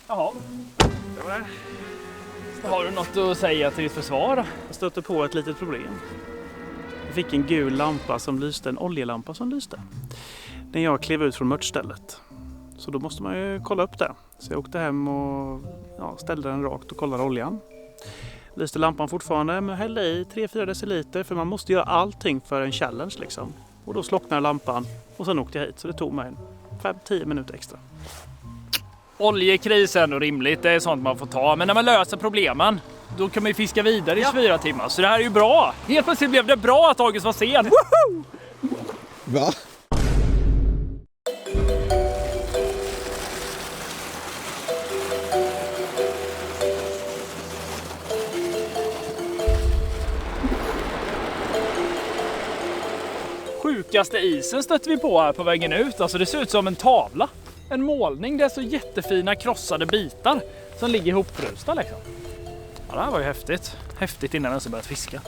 Speaker 3: Jaha.
Speaker 2: Det var det.
Speaker 3: Har du något att säga till ditt försvar?
Speaker 2: Jag stötte på ett litet problem. Jag fick en gul lampa som lyste, en oljelampa som lyste. När jag klev ut från mörtstället. Så då måste man ju kolla upp det. Så jag åkte hem och ställde den rakt och kollade oljan. Lyste lampan fortfarande, men hällde i 3-4 deciliter för man måste göra allting för en challenge liksom. Och då slocknade lampan och sen åkte jag hit, så det tog mig 5-10 minuter extra.
Speaker 3: Oljekris är ändå rimligt, det är sånt man får ta. Men när man löser problemen, då kan man ju fiska vidare i 24 timmar. Så det här är ju bra. Helt plötsligt blev det bra att August var sen. Woho!
Speaker 4: Va?
Speaker 3: tjockaste isen stötte vi på här på vägen ut. Alltså det ser ut som en tavla. En målning. Det är så jättefina krossade bitar som ligger ihopfrusta liksom. Ja, det här var ju häftigt. Häftigt innan den så börjat fiska.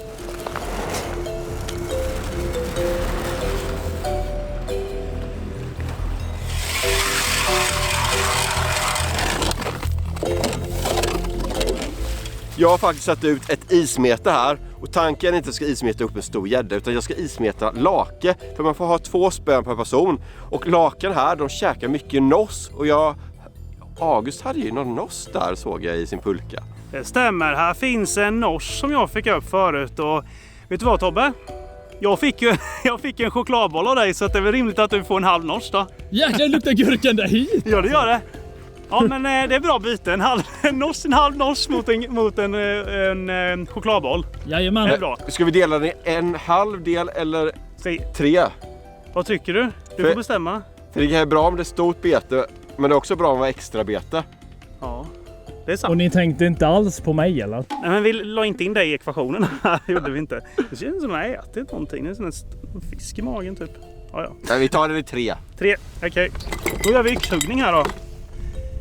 Speaker 1: Jag har faktiskt satt ut ett ismete här och tanken är inte att jag ska ismeta upp en stor gädda utan jag ska ismeta lake för man får ha 2 spön per person och laken här de käkar mycket noss och August hade ju någon noss där såg jag i sin pulka.
Speaker 2: Det stämmer, här finns en noss som jag fick upp förut och vet du vad Tobbe? Jag fick en chokladboll av dig så att det är väl rimligt att du får en halv noss då.
Speaker 3: Jäklar, luktar gurkan där hit.
Speaker 2: Ja, det gör det. Ja, men det är bra byte. En halv noss mot en chokladboll.
Speaker 3: Jajamän.
Speaker 2: Det är bra.
Speaker 1: Ska vi dela den i en halv del eller
Speaker 2: Säg,
Speaker 1: 3?
Speaker 2: vad tycker du? Du får bestämma.
Speaker 1: För det är bra om det är stort bete men det är också bra om det är extra bete.
Speaker 2: Ja, det är sant.
Speaker 3: Och ni tänkte inte alls på mig eller?
Speaker 2: Nej, men vi la inte in dig i ekvationen. Det gjorde vi inte. Det känns som att jag ätit någonting. Det är en fisk i magen typ. Ja.
Speaker 1: Nej, vi tar den i 3.
Speaker 2: 3, okej. Då gör vi yxhuggning här då.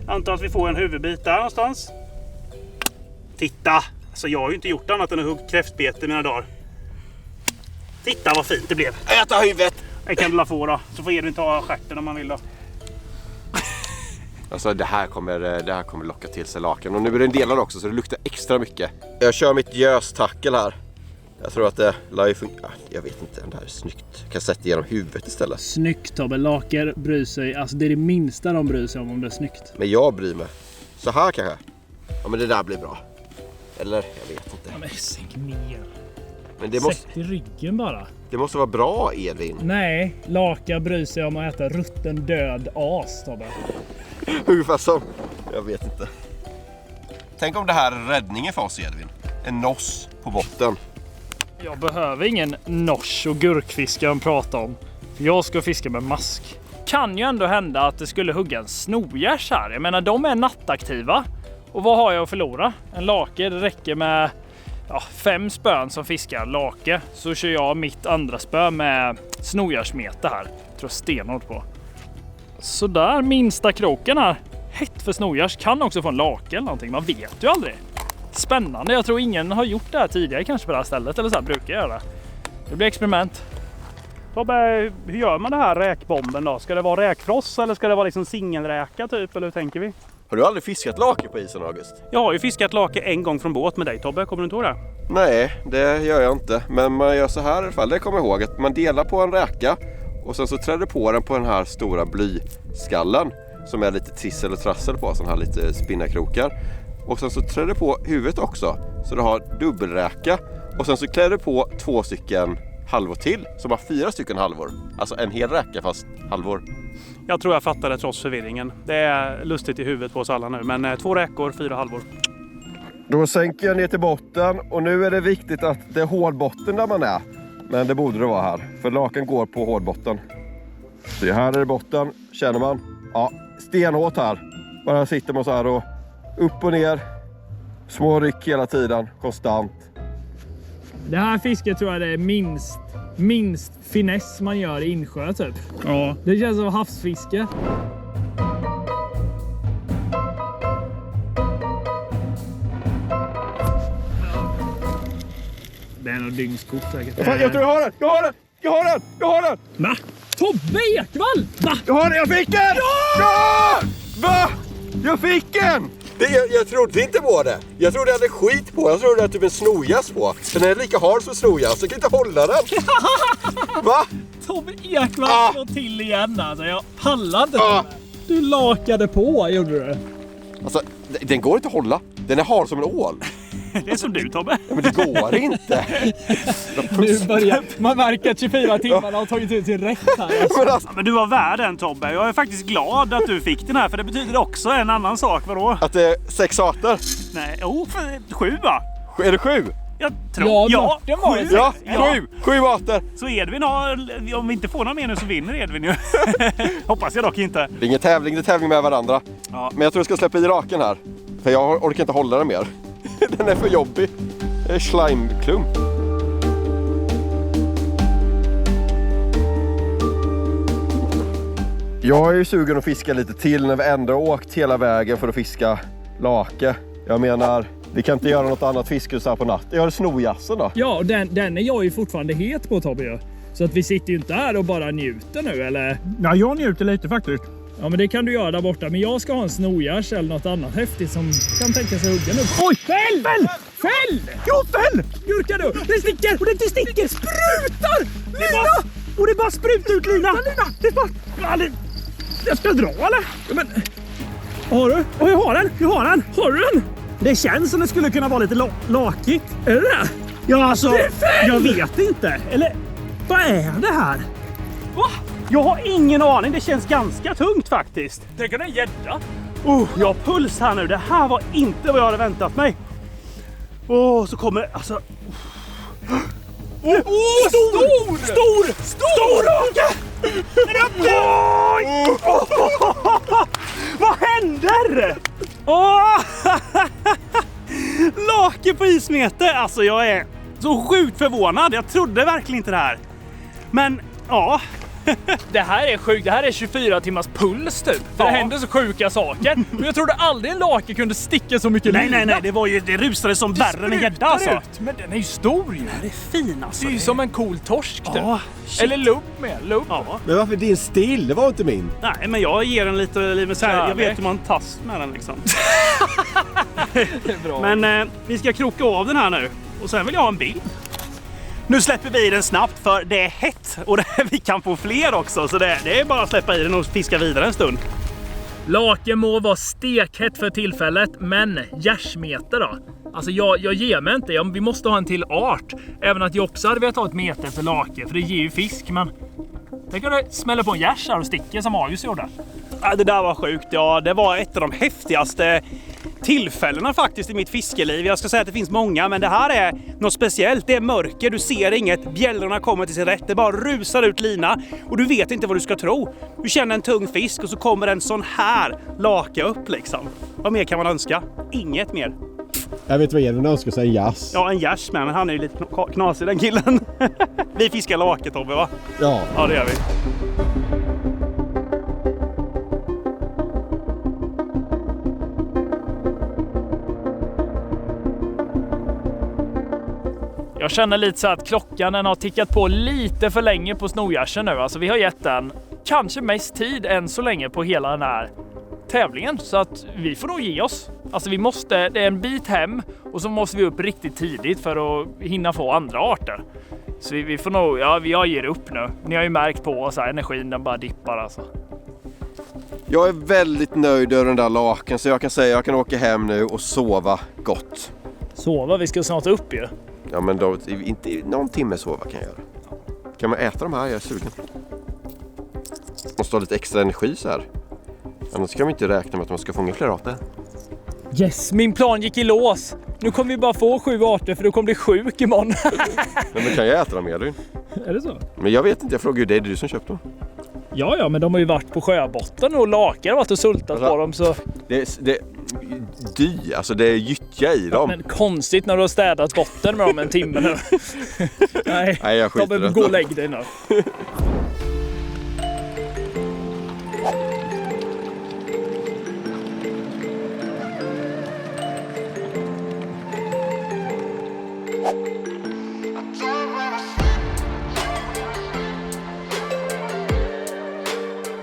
Speaker 2: Antar att vi får en huvudbit där någonstans. Titta! Alltså jag har ju inte gjort annat än att hugga kräftbete i mina dagar. Titta vad fint det blev.
Speaker 1: Äta huvudet!
Speaker 2: Det kan du få då. Så får Edvin ta stjärten om man vill då.
Speaker 1: Alltså det här kommer locka till sig laken. Och nu är det en delad också så det luktar extra mycket. Jag kör mitt göstackel här. Jag tror att det lär fungera. Jag vet inte om det här är snyggt. Jag kan sätta igenom huvudet istället.
Speaker 3: Snyggt Tobbe, laker bryr sig. Alltså det är det minsta de bryr sig om det är snyggt.
Speaker 1: Men jag bryr mig. Så här kanske. Ja men det där blir bra. Eller jag vet inte.
Speaker 3: Ja, men sänk ner.
Speaker 1: Men det
Speaker 3: Sätt i ryggen bara.
Speaker 1: det måste vara bra Edvin.
Speaker 3: Nej, laka bryr sig om att äta rutten död as Tobbe.
Speaker 1: Ungefär som. Jag vet inte. Tänk om det här är räddningen för oss Edvin. En noss på botten.
Speaker 3: Jag behöver ingen nors och gurkfiskar att prata om. Jag ska fiska med mask. Kan ju ändå hända att det skulle hugga en snogärs här. Jag menar, de är nattaktiva. Och vad har jag att förlora? En lake, det räcker med 5 spön som fiskar lake. Så kör jag mitt andra spö med snogärsmete här. Tror jag stenhårt på. Så där, minsta kroken här. Hett för snogärs. Kan också få en lake eller någonting. Man vet ju aldrig. Spännande. Jag tror ingen har gjort det här tidigare kanske på det här stället. Eller så här brukar jag göra det. Det blir experiment.
Speaker 2: Tobbe, hur gör man det här räkbomben då? Ska det vara räkfross eller ska det vara liksom singelräka typ? Eller hur tänker vi?
Speaker 1: Har du aldrig fiskat lake på isen August?
Speaker 2: Jag har ju fiskat lake en gång från båt med dig Tobbe. Kommer du inte ihåg det?
Speaker 1: Nej, det gör jag inte. Men man gör så här i alla fall. Det kommer jag ihåg att man delar på en räka och sen så träder på den på den här stora blyskallen som är lite trissel och trassel på, sån här lite spinnarkrokar. Och sen så träder på huvudet också så du har dubbelräka och sen så klär du på 2 stycken halvor till som har 4 stycken halvor. Alltså en hel räka fast halvor.
Speaker 2: Jag tror jag fattade trots förvirringen. Det är lustigt i huvudet på oss alla nu. Men 2 räkor, 4 halvor.
Speaker 1: Då sänker jag ner till botten och nu är det viktigt att det är hård botten där man är. Men det borde det vara här. För laken går på hård botten. Så här är det botten. Känner man? Ja, stenhårt här. Bara sitter man så här och upp och ner. Små ryck hela tiden. Konstant.
Speaker 3: Det här fisket tror jag det är minst finess man gör i insjö typ. Ja. Det känns som havsfiske. Det är nog dygnskort säkert.
Speaker 1: Fan, jag tror jag har den! Jag har den!
Speaker 3: Va? Tobbe Ekvall! Va?
Speaker 1: Jag har den! Jag fick den! Ja! Va? Jag fick den! Jag trodde inte på det. Jag trodde jag hade skit på. Jag trodde jag hade typ en snojas på. För den är lika hard som snojas. Jag kan inte hålla den. Va?
Speaker 3: Tobbe Ekvall slår till igen alltså. Jag pallar inte. Du lakade på, gjorde du.
Speaker 1: Alltså, den går inte att hålla. Den är hard som en ål.
Speaker 2: Det är som du Tobbe.
Speaker 1: Ja, men det går inte.
Speaker 3: Nu börjar man märker att 24 timmar har tagit ut sin rätt här. Alltså.
Speaker 2: Men du var värd den Tobbe. Jag är faktiskt glad att du fick den här. För det betyder också en annan sak. Vadå?
Speaker 1: Att det är 6 arter.
Speaker 2: Nej, 7 va?
Speaker 1: Är det 7?
Speaker 2: Jag tror.
Speaker 3: Ja, det var
Speaker 2: 7.
Speaker 3: det.
Speaker 1: Ja, 7 arter.
Speaker 2: Så Edvin har, om vi inte får någon mer nu så vinner Edvin ju. Hoppas jag dock inte.
Speaker 1: Det är ingen tävling, det är tävling med varandra.
Speaker 2: Ja.
Speaker 1: Men jag tror jag ska släppa i raken här. För jag orkar inte hålla den mer. Den är för jobbig. Det är slimeklump. Jag är ju sugen att fiska lite till när vi ändå har åkt hela vägen för att fiska lake. Jag menar, vi kan inte göra något annat fiske så här på natten. Jag har snojassen då.
Speaker 3: Ja, och den är jag ju fortfarande het på, Tobbe. Så att vi sitter ju inte här och bara njuter nu, eller?
Speaker 2: Ja, jag njuter lite faktiskt.
Speaker 3: Ja, men det kan du göra där borta. Men jag ska ha en snojärs eller något annat häftigt som kan tänka sig hugga nu. Oj! Fäll! Fäll! Fäll! Jo, fäll! Gurka du! Det sticker! Och det sticker! Sprutar! Lina! Och det bara sprutar ut lina! Det bara... Jag ska dra, eller? Ja, men... Har du? Och jag har den! Jag har den! Har du den? Det känns som det skulle kunna vara lite lakigt. Är det det? Ja, alltså... Jag vet inte. Eller... Vad är det här? Va? Jag har ingen aning. Det känns ganska tungt faktiskt. Tänk om det är en gädda. Jag har puls här nu. Det här var inte vad jag hade väntat mig. Så kommer... Alltså... Stor lake! Oj! Vad händer? Lake på ismeter. Alltså jag är så sjukt förvånad. Jag trodde verkligen inte det här. Men ja. Det här är sjukt. Det här är 24 timmars puls typ. För det händer så sjuka saker. Men jag trodde aldrig en lake kunde sticka så mycket lina. Nej. Det rusade som värre än en gädda alltså. Men den är ju stor ju. Det är fin alltså. Det är ju som en cool torsk typ. Eller lubb med. Lubb. Ja.
Speaker 4: Men varför din stil? Det var inte min.
Speaker 2: Nej, men jag ger den lite så här. Jag vet hur man tas med den liksom. Det är bra. Men vi ska kroka av den här nu. Och sen vill jag ha en bild. Nu släpper vi den snabbt för det är hett och vi kan få fler också. Så det är bara att släppa i den och fiska vidare en stund. Laken må vara stekhett för tillfället, men gärsmeter då? Alltså jag ger mig inte. Vi måste ha en till art. Även att jag också hade velat ha ett meter för lake, för det ger ju fisk. Men tänk om det smäller på en gärs här och sticker som August gjorde. Ja, det där var sjukt. Ja, det var ett av de häftigaste tillfällena faktiskt i mitt fiskeliv. Jag ska säga att det finns många, men det här är något speciellt. Det är mörker, du ser inget, bjällrorna kommer till sin rätt, det bara rusar ut lina och du vet inte vad du ska tro. Du känner en tung fisk och så kommer en sån här laka upp liksom. Vad mer kan man önska? Inget mer.
Speaker 4: Jag vet vad Edvin önskar sig, en jazz.
Speaker 2: Ja, en jazz med, men han är ju lite knasig den killen. Vi fiskar lake, Tobbe, va?
Speaker 4: Ja.
Speaker 2: Ja, det gör vi. Jag känner lite så att klockan har tickat på lite för länge på snojärsen nu. Alltså vi har gett den kanske mest tid än så länge på hela den här tävlingen. Så att vi får nog ge oss. Alltså det är en bit hem och så måste vi upp riktigt tidigt för att hinna få andra arter. Så vi får nog, jag ger upp nu. Ni har ju märkt på oss här, energin den bara dippar alltså.
Speaker 1: Jag är väldigt nöjd över den där laken så jag kan säga att jag kan åka hem nu och sova gott.
Speaker 3: Sova? Vi ska snart upp ju.
Speaker 1: Ja, men då, inte någon timme sova kan jag göra. Kan man äta de här? Jag är sugen. Måste ha lite extra energi så här. Annars kan vi inte räkna med att man ska fånga fler arter.
Speaker 3: Yes, min plan gick i lås. Nu kommer vi bara få 7 arter för du kommer bli sjuk imorgon.
Speaker 1: Men kan jag äta dem, Edvin?
Speaker 3: Är det så?
Speaker 1: Men jag vet inte, jag frågar ju dig, det är du som köpte dem.
Speaker 3: Ja, men de har ju varit på sjöbotten och lakar har varit och sultat på dem så...
Speaker 1: Det är gyttja i dem.
Speaker 3: Men konstigt när du har städat botten med dem en timme nu. Nej,
Speaker 1: jag skiter i det.
Speaker 3: Gå och lägg dig nu.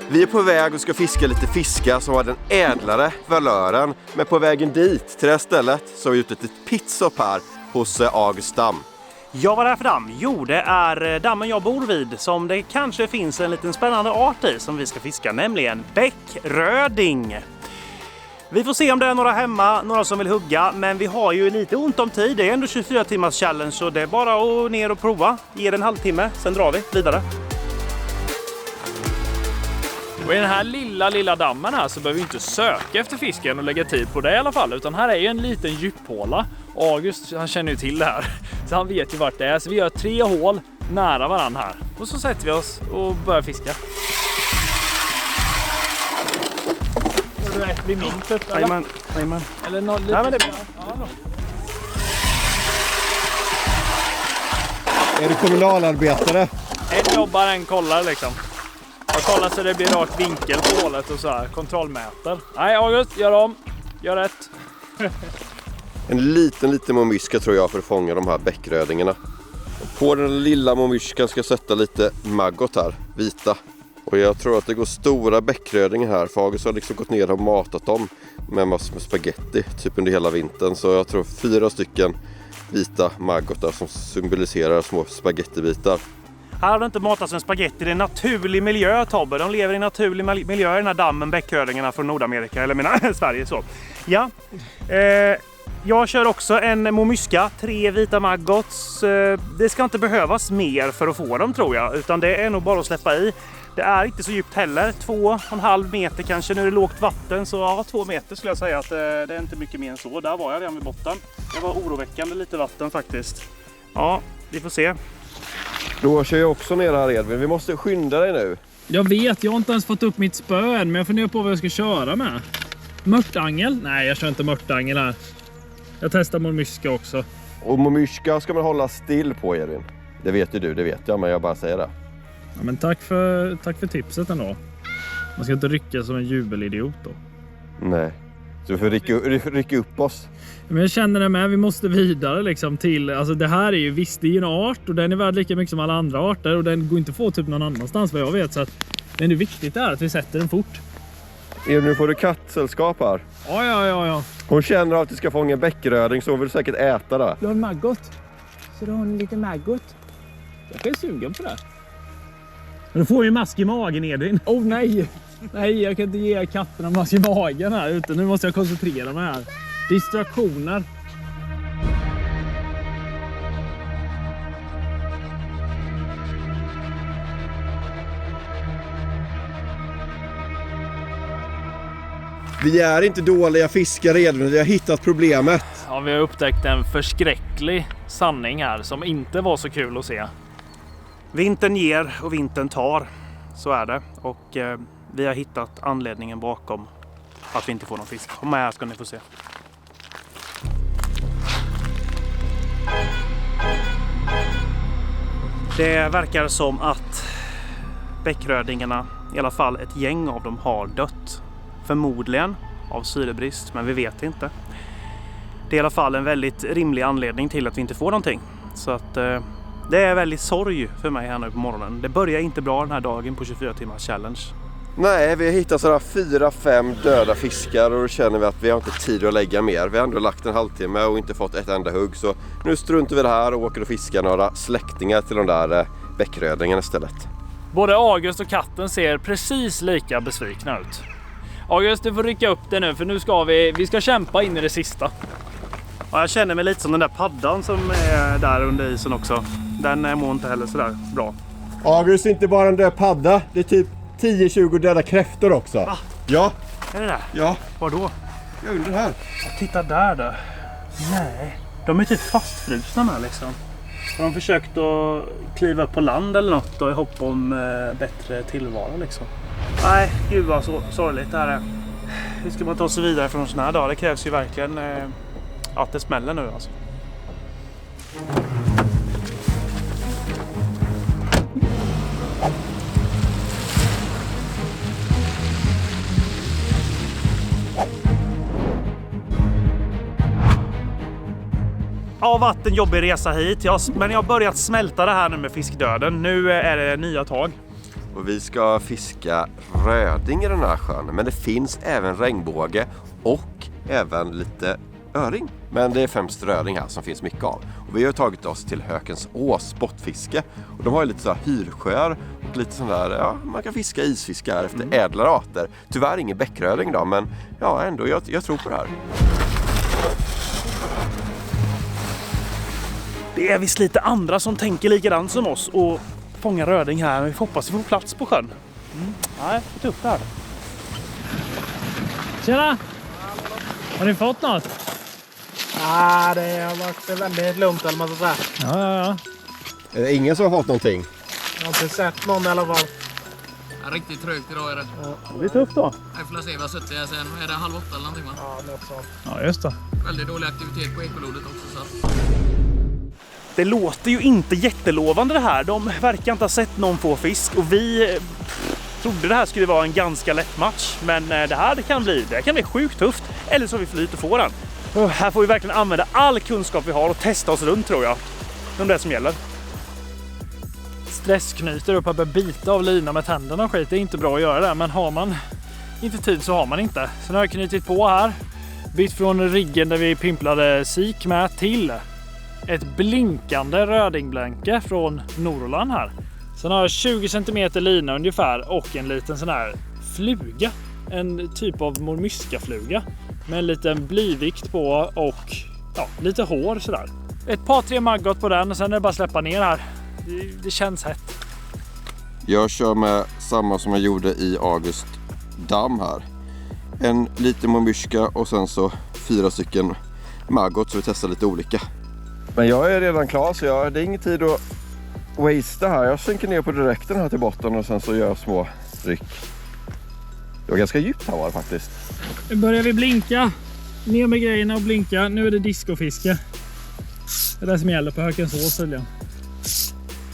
Speaker 1: Vi är på väg och ska fiska lite fiskar som har den ädlare valören. Men på vägen dit, till det här stället, så har vi gjort ett pitstop här hos August damm.
Speaker 2: Ja, vad är det för damm? Jo, det är dammen jag bor vid som det kanske finns en liten spännande art i som vi ska fiska, nämligen bäckröding. Vi får se om det är några hemma, några som vill hugga, men vi har ju lite ont om tid. Det är ändå 24 timmars challenge så det är bara att ner och prova. Ge det en halvtimme, sen drar vi vidare. Och i den här lilla dammen här så behöver vi inte söka efter fisken och lägga tid på det i alla fall. Utan här är ju en liten djuphåla. August, han känner ju till det här. Så han vet ju vart det är. Så vi gör 3 hål nära varandra här. Och så sätter vi oss och börjar fiska. Är du rätt vid mintet? Jajamän. Eller något lite... Nej, men det...
Speaker 4: Är du kommunalarbetare?
Speaker 3: En jobbar, en kollar liksom. Jag kollar så det blir rak vinkel på hålet och så här. Kontrollmäter. Nej, August, gör om. Gör rätt.
Speaker 1: En liten momyska tror jag för att fånga de här bäckrödingarna. Och på den lilla momyskan ska jag sätta lite maggot här, vita. Och jag tror att det går stora bäckrödingar här. För August har liksom gått ner och matat dem med massor med spaghetti typ under hela vintern. Så jag tror 4 stycken vita maggot där som symboliserar små spagettibitar.
Speaker 2: Här har det inte matats med spaghetti, det är en naturlig miljö, Tobbe. De lever i en naturlig miljö i den här dammen, bäckrödingarna från Nordamerika, eller mina Sverige så. Ja, jag kör också en momyska, 3 vita maggots. Det ska inte behövas mer för att få dem tror jag, utan det är nog bara att släppa i. Det är inte så djupt heller, 2,5 meter kanske. Nu är det lågt vatten, så ja, 2 meter skulle jag säga att det är inte mycket mer än så. Där var jag redan vid botten. Det var oroväckande lite vatten faktiskt. Ja, vi får se.
Speaker 1: Då kör jag också ner här Edvin. Vi måste skynda dig nu.
Speaker 3: Jag vet, jag har inte ens fått upp mitt spö än, men jag funderar på vad jag ska köra med. Mörtangel? Nej, jag kör inte mörtangel här. Jag testar momyska också.
Speaker 1: Och momyska ska man hålla still på Edvin. Det vet ju du, det vet jag, men jag bara säger det.
Speaker 3: Ja, men tack för tipset ändå. Man ska inte rycka som en jubelidiot då.
Speaker 1: Nej, så vi får rycka upp oss.
Speaker 3: Men jag känner det med, vi måste vidare liksom till, alltså det här är ju visst, det är ju en art och den är värd lika mycket som alla andra arter och den går inte att få typ någon annanstans vad jag vet, så att det är viktigt är att vi sätter den fort.
Speaker 1: Nu får du kattsällskap här.
Speaker 3: Ja.
Speaker 1: Hon känner att du ska fånga en bäckröding så hon vill säkert äta det.
Speaker 3: Du har en maggot. Så du har en liten maggot. Jag kan suga på det.
Speaker 2: Men du får ju mask i magen, Edvin.
Speaker 3: Oh nej! Nej, jag kan inte ge katterna mask i magen här ute. Nu måste jag koncentrera mig här. Distraktioner.
Speaker 1: Vi är inte dåliga fiskare Edvin, vi har hittat problemet.
Speaker 3: Ja, vi har upptäckt en förskräcklig sanning här som inte var så kul att se.
Speaker 2: Vintern ger och vintern tar. Så är det. Och vi har hittat anledningen bakom att vi inte får någon fisk. Kom med här ska ni få se. Det verkar som att bäckrödingarna, i alla fall ett gäng av dem, har dött. Förmodligen av syrebrist, men vi vet inte. Det är i alla fall en väldigt rimlig anledning till att vi inte får någonting. Så att det är väldigt sorg för mig här nu på morgonen. Det börjar inte bra den här dagen på 24 timmars challenge.
Speaker 1: Nej, vi har hittat sådana 4-5 döda fiskar och då känner vi att vi har inte tid att lägga mer. Vi har ändå lagt en halvtimme och inte fått ett enda hugg. Så nu struntar vi det här och åker och fiskar några släktingar till de där bäckrödingarna istället.
Speaker 3: Både August och katten ser precis lika besvikna ut. August, du får rycka upp det nu för nu ska vi ska kämpa in i det sista.
Speaker 2: Ja, jag känner mig lite som den där paddan som är där under isen också. Den mår inte heller sådär bra.
Speaker 4: August är inte bara en död padda, det är typ 10-20 döda kräftor också.
Speaker 2: Va?
Speaker 4: Ja.
Speaker 2: Är det där?
Speaker 4: Ja.
Speaker 2: Var då?
Speaker 4: Jag undrar här.
Speaker 2: Titta där då. Nej. De är typ fastfrusna med liksom. Har de försökt att kliva upp på land eller något och i hopp om bättre tillvaro liksom? Nej, gud vad sorgligt det här är. Hur ska man ta sig vidare från en sån här dag? Det krävs ju verkligen att det smäller nu alltså. Ja, vatten jobbig resa hit. Men jag har börjat smälta det här nu med fiskdöden. Nu är det nya tag.
Speaker 1: Och vi ska fiska röding i den här sjön. Men det finns även regnbåge och även lite öring. Men det är främst röding här som finns mycket av. Och vi har tagit oss till Hökensås sportfiske. Och de har ju lite så här hyrsjöar och lite sån där, ja, man kan fiska isfiske här efter ädlare arter. Tyvärr ingen bäckröding då, men ja ändå, jag tror på det här.
Speaker 2: Det är visst lite andra som tänker likadant som oss och fångar röding här. Vi får hoppas vi får plats på sjön. Nej, vi tar upp det här.
Speaker 3: Tjena! Har ni fått något?
Speaker 6: Ja, det har varit väldigt lugnt eller man ska säga.
Speaker 3: Ja.
Speaker 4: Är det ingen som har fått någonting?
Speaker 6: Jag har inte sett någon i alla fall.
Speaker 7: Ja, riktigt trögt idag är det.
Speaker 2: Det är tufft då.
Speaker 7: Jag får se vad jag suttit här sen. Är det 7:30 eller någonting va?
Speaker 6: Ja, något sånt.
Speaker 3: Ja, just det.
Speaker 7: Väldigt dålig aktivitet på ekolodet också så.
Speaker 2: Det låter ju inte jättelovande det här. De verkar inte ha sett någon få fisk och vi Trodde det här skulle vara en ganska lätt match, men det kan bli sjukt tufft. Eller så har vi för lite att få den. Här får vi verkligen använda all kunskap vi har och testa oss runt, tror jag. Om det som gäller.
Speaker 3: Stressknyter upp att börja bita av lina med tänderna och skit. Det är inte bra att göra det, men har man inte tid så har man inte. Sen har jag knutit på här. Bytt från riggen där vi pimplade sik med till ett blinkande rödingblänke från Norrland här. Sen har jag 20 cm lina ungefär och en liten sån här fluga. En typ av mormyskafluga med en liten blyvikt på och lite hår sådär. Ett par 3 maggot på den och sen är det bara släppa ner här. Det känns hett.
Speaker 1: Jag kör med samma som jag gjorde i August damm här. En liten mormyska och sen så 4 stycken maggot, så vi testar lite olika. Men jag är redan klar, så det är ingen tid att wastea här. Jag sänker ner på direkten här till botten och sen så gör jag små ryck. Det var ganska djupt här var det faktiskt.
Speaker 3: Nu börjar vi blinka. Ner med grejerna och blinka. Nu är det discofiske. Det är det som gäller på Hökensås tydligen.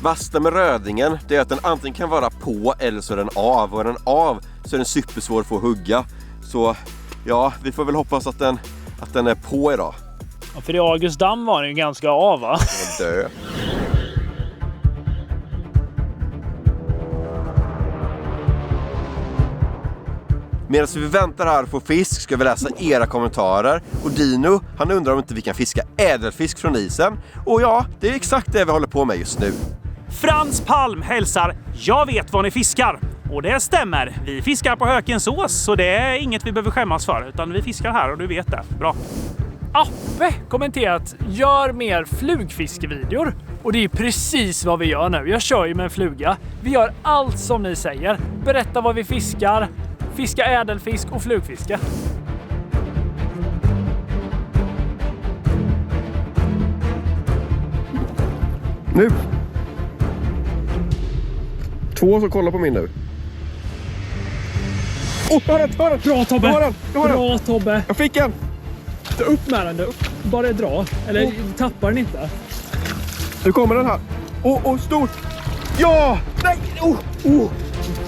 Speaker 1: Vassa med rödingen, det är att den antingen kan vara på eller så är den av. Och är den av så är den supersvår att få hugga. Så ja, vi får väl hoppas att den är på idag.
Speaker 3: Ja, för i August damm var den ju ganska av, va?
Speaker 1: Den är död. Medan vi väntar här på fisk ska vi läsa era kommentarer. Och Dino, han undrar om inte vi kan fiska ädelfisk från isen. Och ja, det är exakt det vi håller på med just nu.
Speaker 2: Frans Palm hälsar: jag vet vad ni fiskar. Och det stämmer. Vi fiskar på Hökensås, så det är inget vi behöver skämmas för. Utan vi fiskar här och du vet det. Bra.
Speaker 3: Appe kommenterat: gör mer flugfiskevideor. Och det är precis vad vi gör nu. Jag kör ju med en fluga. Vi gör allt som ni säger. Berätta vad vi fiskar. Fiska ädelfisk och flugfiska.
Speaker 1: Nu! 2 som kollar på min nu. Jag har den!
Speaker 3: Bra Tobbe!
Speaker 1: Jag har den!
Speaker 3: Bra Tobbe!
Speaker 1: Jag fick en!
Speaker 3: Ta upp med den du. Bara dra. Eller tappar den inte.
Speaker 1: Nu kommer den här. Stort! Ja! Nej!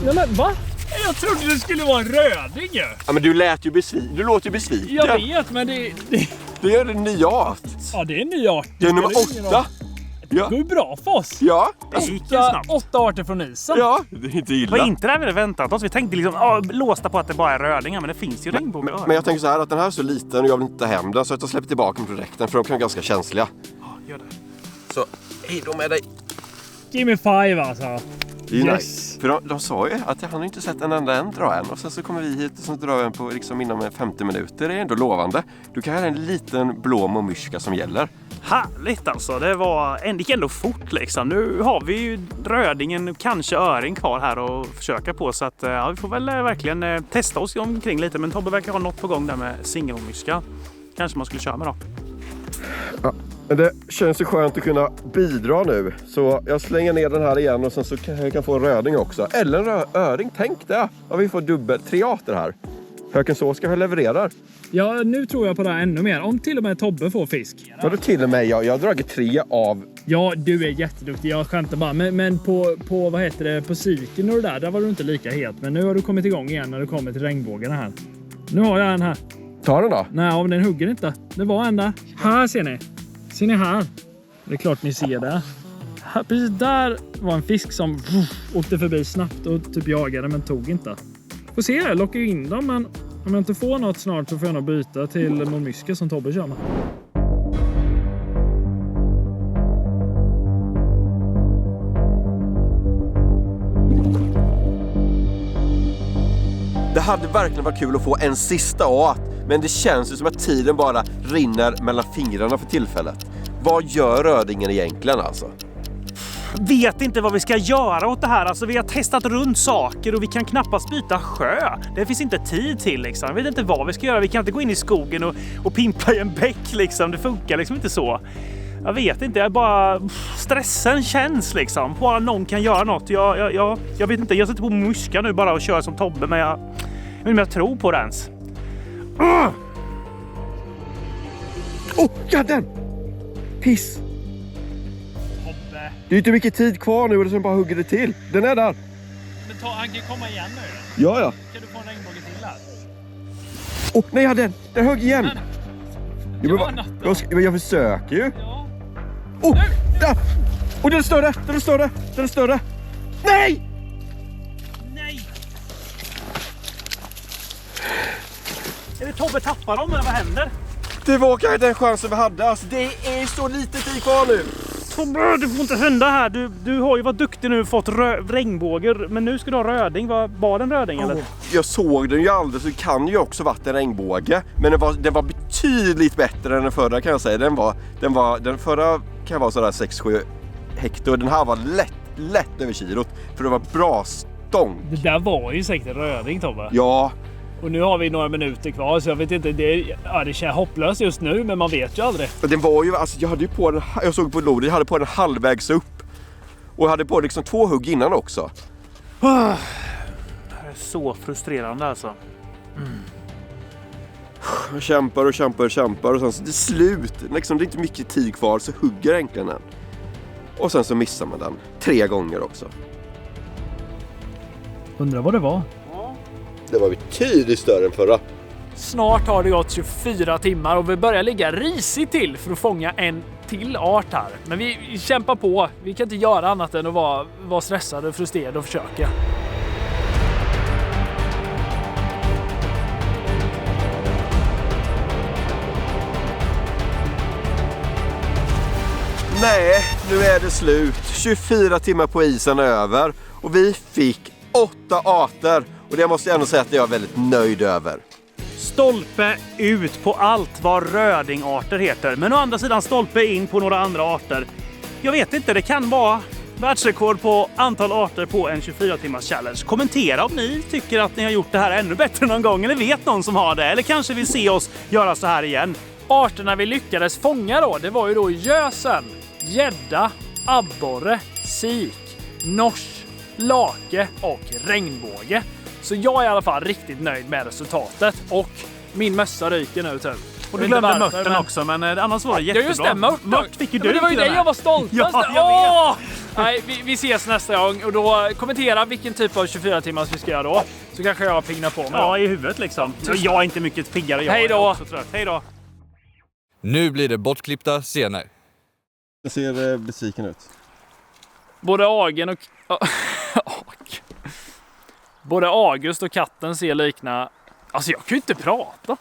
Speaker 3: Ja, men va? Jag trodde det skulle vara en röding.
Speaker 1: Ja, men du låter ju besviken.
Speaker 3: Jag vet, men det
Speaker 1: är en ny art.
Speaker 3: Ja, det är en ny art.
Speaker 1: Det är nummer 8.
Speaker 3: Det går ju bra för oss.
Speaker 1: Ja.
Speaker 2: Det gick ju snabbt.
Speaker 3: 8 arter från isen.
Speaker 1: Ja, det är inte
Speaker 2: Det var
Speaker 1: illa.
Speaker 2: inte det vi hade väntat oss. Vi tänkte liksom låsta på att det bara är rödingar, men det finns ju regnbågar.
Speaker 1: Men jag tänker så här att den här är så liten och jag vill inte ta hem den, så att jag släpper tillbaka den på direkten, för de kan vara ganska känsliga.
Speaker 2: Ja, gör det.
Speaker 1: Så, hej då med dig.
Speaker 3: Give me 5 alltså.
Speaker 1: Det är ju
Speaker 3: Yes.
Speaker 1: nice. För de sa ju att han har inte sett en enda dra än. Och sen så kommer vi hit och så drar vi en på liksom inom 50 minuter. Det är ändå lovande. Du kan ha en liten blå mormyska som gäller.
Speaker 2: Härligt alltså. Det gick ändå fort liksom. Nu har vi ju rödingen, kanske öring kvar här och försöka på. Så att vi får väl verkligen testa oss omkring lite. Men Tobbe verkar ha något på gång där med singelmormyska. Kanske man skulle köra med då.
Speaker 1: Ja, men det känns ju skönt att kunna bidra nu. Så jag slänger ner den här igen och sen så kan jag få en röding också. Eller en öring, tänk det! Ja, vi får 3 arter här. Hökensås ska vi leverera.
Speaker 3: Ja, nu tror jag på det här ännu mer. Om till och med Tobbe får fisk.
Speaker 1: Vadå till och med? Jag har dragit 3 av...
Speaker 3: Ja, du är jätteduktig. Jag skämtar bara. Men på vad heter det? På siken och det där var du inte lika het. Men nu har du kommit igång igen när du kommer till regnbågarna här. Nu har jag en här.
Speaker 1: Ta den då.
Speaker 3: Nej, men den hugger inte. Det var en där. Här ser ni. Ser ni här? Det är klart ni ser det. Här, precis där var en fisk som åkte förbi snabbt och typ jagade men tog inte. Får se, jag lockar ju in dem, men om jag inte får något snart så får jag nog byta till mormyska som Tobbe kör med.
Speaker 1: Det hade verkligen varit kul att få en sista art, men det känns ju som att tiden bara rinner mellan fingrarna för tillfället. Vad gör rödingen egentligen alltså?
Speaker 2: Vet inte vad vi ska göra åt det här. Alltså, vi har testat runt saker och vi kan knappast byta sjö. Det finns inte tid till liksom. Jag vet inte vad vi ska göra. Vi kan inte gå in i skogen och pimpa i en bäck liksom. Det funkar liksom inte så. Jag vet inte. Jag bara... Stressen känns liksom. Bara någon kan göra något. Jag vet inte. Jag sätter på muska nu bara och kör som Tobbe. Men jag vet inte om jag tror på det ens.
Speaker 1: Gadden! Piss! Det är inte mycket tid kvar nu och det som bara hugger det till. Den är där.
Speaker 3: Men han kan ju komma igen nu.
Speaker 1: Ja.
Speaker 3: Kan du få en regnbåge till här?
Speaker 1: Nej, jag hade den högg igen. Jag försöker ju.
Speaker 3: Ja.
Speaker 1: Där! Och den är större. Nej!
Speaker 2: Nej! Är det Tobbe tappar dem eller vad händer?
Speaker 1: Det var kanske den chansen vi hade. Alltså, det är så lite tid kvar nu.
Speaker 2: Tobbe, det får inte hända här. Du har ju varit duktig nu och fått regnbågar. Men nu ska du ha röding. Var det en röding eller?
Speaker 1: Jag såg den ju aldrig, så det kan ju också varit en regnbåge. Men den var betydligt bättre än den förra, kan jag säga. Den förra kan vara sådär 6-7 hektar. Den här var lätt över kilot. För det var bra stång.
Speaker 3: Det där var ju säkert en röding, Tobbe.
Speaker 1: Ja.
Speaker 3: Och nu har vi några minuter kvar, så jag vet inte. Det känns hopplöst just nu, men man vet ju aldrig.
Speaker 1: Den var ju, alltså jag hade ju på den, jag såg på lodet, jag hade på den halvvägs upp. Och jag hade på liksom 2 hugg innan också.
Speaker 2: Det här är så frustrerande alltså.
Speaker 1: Jag kämpar och sen så till slut, liksom det är inte mycket tid kvar, så hugger äntligen den. Och sen så missar man den 3 gånger också.
Speaker 3: Undrar vad det var.
Speaker 1: Det var betydligt större än förra.
Speaker 3: Snart har det gått 24 timmar och vi börjar ligga risigt till för att fånga en till art här. Men vi kämpar på. Vi kan inte göra annat än att vara stressade och frustrerade och försöka.
Speaker 1: Nej, nu är det slut. 24 timmar på isen över. Och vi fick 8 arter. Och det måste jag ändå säga att jag är väldigt nöjd över.
Speaker 2: Stolpe ut på allt vad rödingarter heter. Men å andra sidan stolpe in på några andra arter. Jag vet inte, det kan vara världsrekord på antal arter på en 24-timmars challenge. Kommentera om ni tycker att ni har gjort det här ännu bättre någon gång. Eller vet någon som har det. Eller kanske vill se oss göra så här igen.
Speaker 3: Arterna vi lyckades fånga då, det var ju då gösen, gädda, abborre, sik, nors, lake och regnbåge. Så jag är i alla fall riktigt nöjd med resultatet och min mössa ryker nu typ.
Speaker 2: Och du glömde mörten också, men annars var det jättebra.
Speaker 3: Ja just det,
Speaker 2: mört fick ju du.
Speaker 3: Men det var ju det jag var stoltast.
Speaker 2: Ja,
Speaker 3: Nej, vi ses nästa gång och då kommentera vilken typ av 24 timmar vi ska göra då. Så kanske jag pignar på mig.
Speaker 2: Ja, i huvudet liksom. Jag är inte mycket piggare.
Speaker 3: Hej då!
Speaker 2: Hej då!
Speaker 8: Nu blir det bortklippta scener.
Speaker 1: Jag ser besviken ut.
Speaker 3: Både August och katten ser likna... Alltså jag kan ju inte prata.